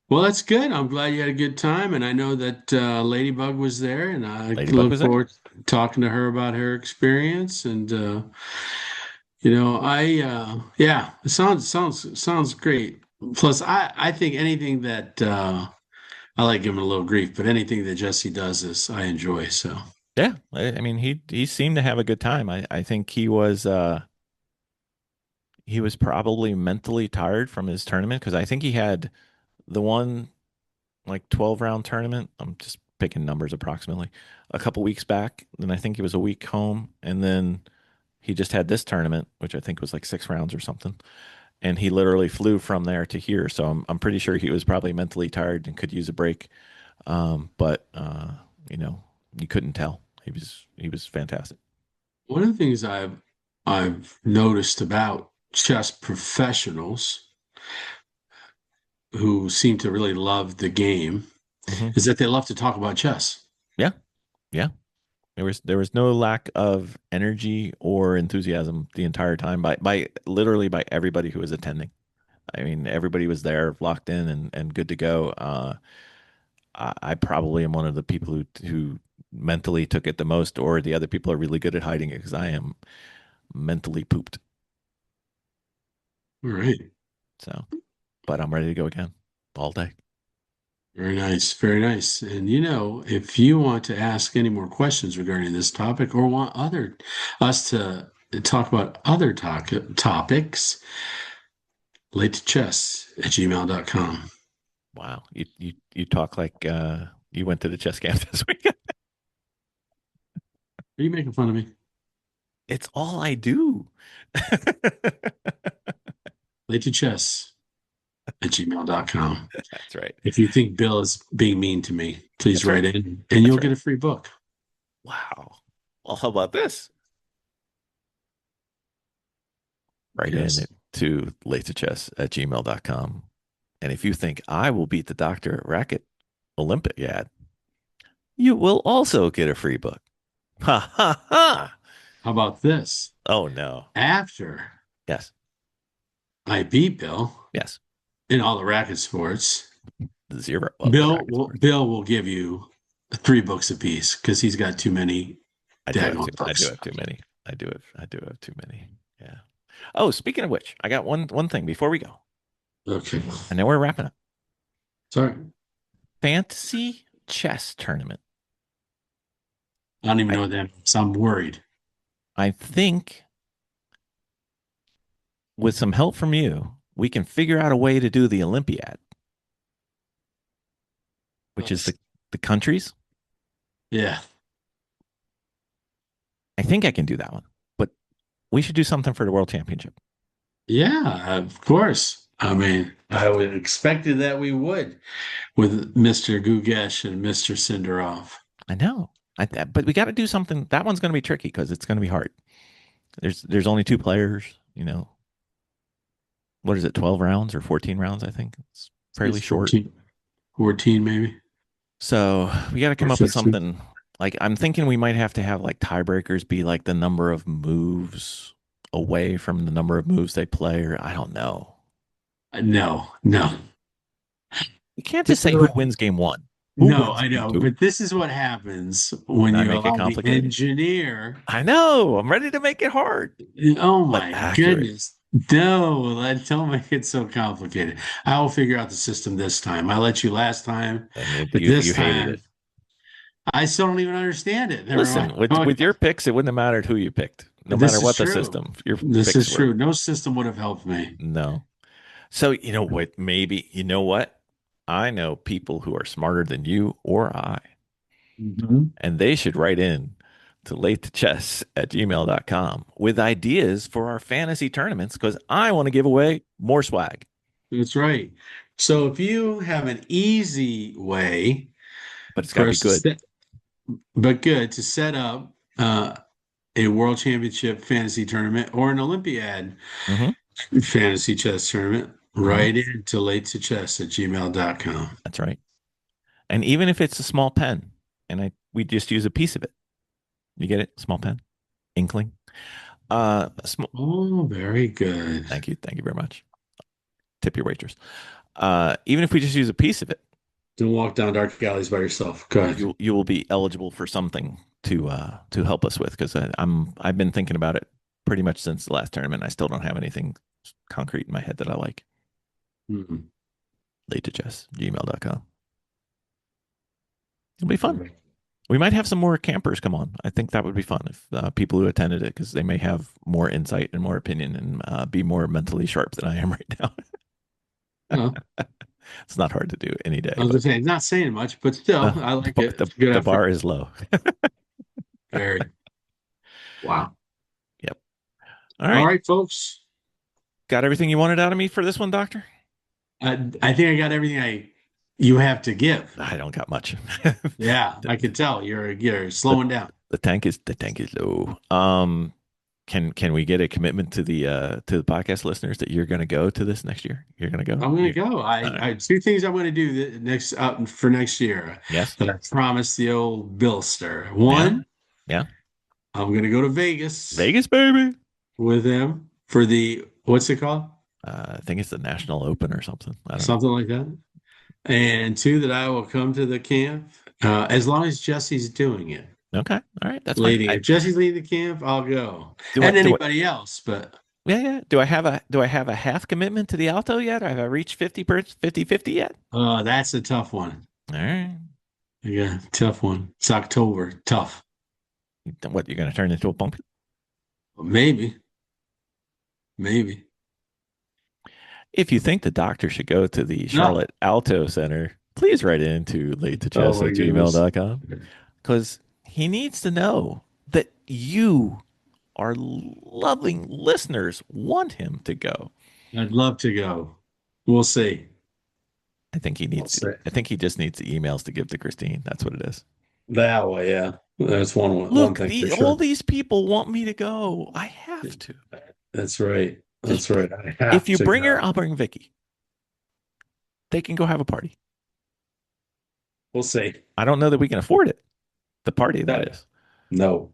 Speaker 3: Well, that's good. I'm glad you had a good time. And I know that Ladybug was there, and I
Speaker 2: Ladybug
Speaker 3: look
Speaker 2: was there.
Speaker 3: forward to talking to her about her experience. And yeah, it sounds great. Plus, I think anything that I like giving a little grief, but anything that Jesse does is I enjoy. So
Speaker 2: Yeah, I mean he seemed to have a good time. I think he was probably mentally tired from his tournament because I think he had the one like 12 round tournament. I'm just picking numbers approximately a couple weeks back. Then I think he was a week home, and then he just had this tournament, which I think was like 6 rounds or something. And he literally flew from there to here, so I'm pretty sure he was probably mentally tired and could use a break. But you know, you couldn't tell. He was fantastic.
Speaker 3: one of the things I've noticed about chess professionals who seem to really love the game
Speaker 2: Hmm.
Speaker 3: is that they love to talk about chess.
Speaker 2: Yeah, yeah. There was no lack of energy or enthusiasm the entire time by literally by everybody who was attending. I mean, everybody was there, locked in and good to go. I probably am one of the people who mentally took it the most, or the other people are really good at hiding it because I am mentally pooped.
Speaker 3: All right.
Speaker 2: So, but I'm ready to go again all day.
Speaker 3: Very nice. Very nice. And if you want to ask any more questions regarding this topic or want us to talk about other topics, late to chess@gmail.com.
Speaker 2: Wow, you talk like you went to the chess camp this week.
Speaker 3: Are you making fun of me?
Speaker 2: It's all I do.
Speaker 3: Late to chess@gmail.com.
Speaker 2: That's right.
Speaker 3: If you think Bill is being mean to me, please
Speaker 2: That's right.
Speaker 3: write in and
Speaker 2: That's
Speaker 3: you'll
Speaker 2: right.
Speaker 3: get a free book.
Speaker 2: Wow. Well, how about this? Write in
Speaker 3: Yes.
Speaker 2: it to latechess@gmail.com. And if you think I will beat the doctor at Racket Olympiad, you will also get a free book. Ha ha ha.
Speaker 3: How about this?
Speaker 2: Oh no.
Speaker 3: After
Speaker 2: Yes.
Speaker 3: I beat Bill
Speaker 2: Yes.
Speaker 3: in all the racket sports,
Speaker 2: Zero of the racket sports.
Speaker 3: Bill will give you 3 books apiece because he's got too many daggone
Speaker 2: I do
Speaker 3: books.
Speaker 2: have too many. I do have too many. Yeah. Oh, speaking of which, I got one thing before we go.
Speaker 3: Okay.
Speaker 2: I know we're wrapping up.
Speaker 3: Sorry.
Speaker 2: Fantasy chess tournament.
Speaker 3: I don't even
Speaker 2: I
Speaker 3: know what that means. I'm worried.
Speaker 2: I think with some help from you, we can figure out a way to do the Olympiad, which is the countries.
Speaker 3: Yeah.
Speaker 2: I think I can do that one, but we should do something for the World Championship.
Speaker 3: Yeah, of course. I mean, I would expected that we would with Mr. Gugesh and Mr. Sindarov.
Speaker 2: I know, but we got to do something. That one's going to be tricky because it's going to be hard. There's only 2 players. You know, what is it? 12 rounds or 14 rounds? I think it's fairly
Speaker 3: It's
Speaker 2: short.
Speaker 3: 14 maybe.
Speaker 2: So we got to come
Speaker 3: Or
Speaker 2: up with
Speaker 3: 15.
Speaker 2: something. Like I'm thinking we might have to have like tiebreakers be like the number of moves away from the number of moves they play, or I don't know.
Speaker 3: No, no.
Speaker 2: You can't just
Speaker 3: This is
Speaker 2: say who
Speaker 3: what,
Speaker 2: wins game one. Who
Speaker 3: no,
Speaker 2: wins
Speaker 3: I
Speaker 2: game
Speaker 3: know,
Speaker 2: two?
Speaker 3: but this is what happens when
Speaker 2: I
Speaker 3: you
Speaker 2: make it
Speaker 3: allow the
Speaker 2: complicated.
Speaker 3: engineer.
Speaker 2: I know. I'm ready to make it hard,
Speaker 3: Oh
Speaker 2: but
Speaker 3: my
Speaker 2: accurate.
Speaker 3: goodness. No, don't make it so complicated. I will figure out the system this time. I let you last time,
Speaker 2: And
Speaker 3: but
Speaker 2: you
Speaker 3: this
Speaker 2: hated it.
Speaker 3: time I still don't even understand it. Never
Speaker 2: Listen,
Speaker 3: mind.
Speaker 2: with your picks, it wouldn't have mattered who you picked, no
Speaker 3: This
Speaker 2: matter
Speaker 3: is
Speaker 2: what the
Speaker 3: true.
Speaker 2: system. Your
Speaker 3: This
Speaker 2: picks
Speaker 3: is
Speaker 2: were
Speaker 3: true. No system would have helped me.
Speaker 2: no. So you know what? Maybe you know what? I know people who are smarter than you or I,
Speaker 3: Mhm.
Speaker 2: and they should write in to latetochess@gmail.com with ideas for our fantasy tournaments because I want to give away more swag.
Speaker 3: That's right. So if you have an easy way
Speaker 2: But it's got to
Speaker 3: for
Speaker 2: be
Speaker 3: us to
Speaker 2: good.
Speaker 3: but good to set up a world championship fantasy tournament or an Olympiad
Speaker 2: Hmm.
Speaker 3: fantasy chess tournament,
Speaker 2: Hmm.
Speaker 3: write in to latetochess@gmail.com.
Speaker 2: That's right. And even if it's a small pen, and we just use a piece of it, you get it? Small pen, inkling.
Speaker 3: Oh, very good.
Speaker 2: Thank you very much. Tip your waitress. Even if we just use a piece of it,
Speaker 3: Don't walk down dark alleys by yourself. Go ahead.
Speaker 2: you will be eligible for something to help us with because I've been thinking about it pretty much since the last tournament. I still don't have anything concrete in my head that I like.
Speaker 3: Mhm.
Speaker 2: latetochess@gmail.com. It'll be fun. We might have some more campers come on. I think that would be fun if people who attended it because they may have more insight and more opinion and be more mentally sharp than I am right now.
Speaker 3: Well,
Speaker 2: It's not hard to do any day,
Speaker 3: I was
Speaker 2: but
Speaker 3: just saying, not saying much, but still, I like it. It's a good
Speaker 2: the
Speaker 3: effort.
Speaker 2: bar is low.
Speaker 3: Very. Wow.
Speaker 2: Yep. All
Speaker 3: All
Speaker 2: right.
Speaker 3: right, folks.
Speaker 2: Got everything you wanted out of me for this one, Doctor?
Speaker 3: I think I got everything you have to give.
Speaker 2: I don't got much.
Speaker 3: Yeah, I can tell you're slowing down.
Speaker 2: The tank is low. Can we get a commitment to the podcast listeners that you're going to go to this next year? You're going to go.
Speaker 3: I'm going to go. I two things I'm going to do next for next year.
Speaker 2: Yes.
Speaker 3: That I promised the old Billster.
Speaker 2: Yeah.
Speaker 3: One,
Speaker 2: Yeah.
Speaker 3: I'm going to go to Vegas.
Speaker 2: Vegas, baby.
Speaker 3: With him for the what's it called?
Speaker 2: I think it's the National Open or something. I don't know.
Speaker 3: Something like that. And two, that I will come to the camp as long as Jesse's doing it.
Speaker 2: Okay. All right. That's
Speaker 3: Leading.
Speaker 2: fine.
Speaker 3: If Jesse's leading the camp, I'll go.
Speaker 2: Do
Speaker 3: And
Speaker 2: I-
Speaker 3: anybody else, but
Speaker 2: Yeah. Do I have a half commitment to the alto yet? Have I reached 50 yet?
Speaker 3: that's a tough one.
Speaker 2: All right.
Speaker 3: Yeah, tough one. It's October. Tough.
Speaker 2: What, you're going to turn into a pumpkin?
Speaker 3: Maybe. Maybe.
Speaker 2: If you think the doctor should go to the Charlotte Alto Center, please write in to latetochess@gmail.com because he needs to know that you, our loving listeners, want him to go.
Speaker 3: I'd love to go. We'll see.
Speaker 2: I think he just needs the emails to give to Christine. That's what it is.
Speaker 3: That way, yeah. That's one
Speaker 2: Look,
Speaker 3: thing for sure.
Speaker 2: all these people want me to go. I have to.
Speaker 3: That's right. That's right. I have
Speaker 2: If you
Speaker 3: to
Speaker 2: bring
Speaker 3: go.
Speaker 2: her, I'll bring Vicky. They can go have a party.
Speaker 3: We'll see.
Speaker 2: I don't know that we can afford it. The party, that is.
Speaker 3: No.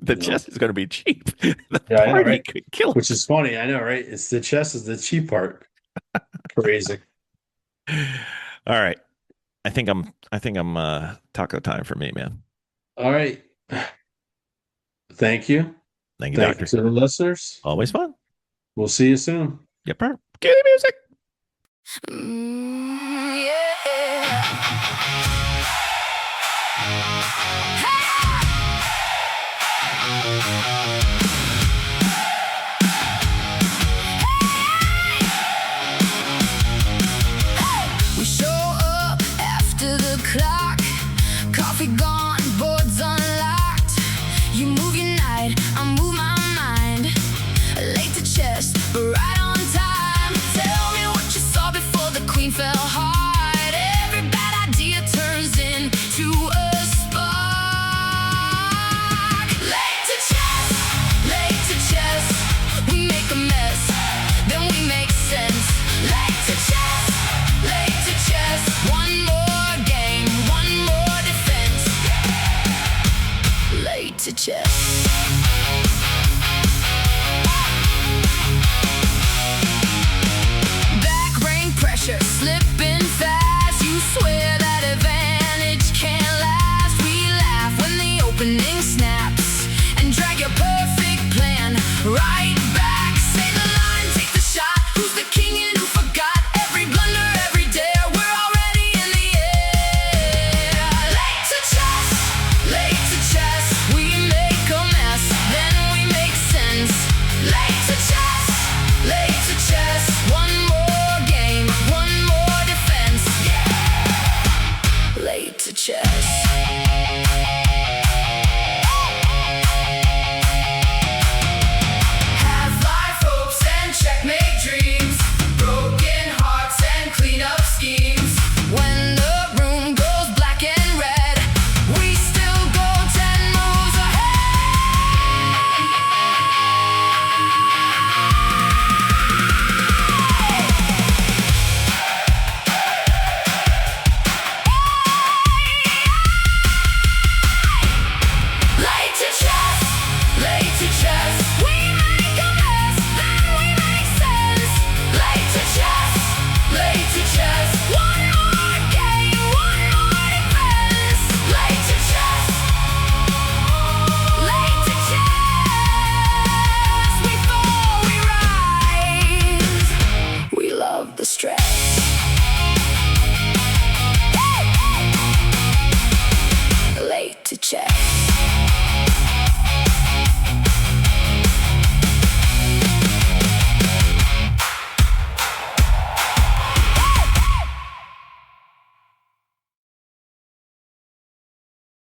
Speaker 2: The chess is going to be cheap. The
Speaker 3: Yeah, I know,
Speaker 2: party
Speaker 3: right?
Speaker 2: could kill
Speaker 3: Which
Speaker 2: it.
Speaker 3: is funny. I know, right? It's the chess is the cheap part. Crazy.
Speaker 2: All right. I think I'm taco time for me, man.
Speaker 3: All right. Thank you.
Speaker 2: Thank you,
Speaker 3: Thank
Speaker 2: Doctor.
Speaker 3: you to the listeners.
Speaker 2: Always fun.
Speaker 3: We'll see you soon.
Speaker 2: Yep. Cue the music.
Speaker 1: We show up after the clock. Coffee gone, boards unlocked. You move your night, I move my mind. Late to chess, but right on time. Tell me what you saw before the queen fell hard. Right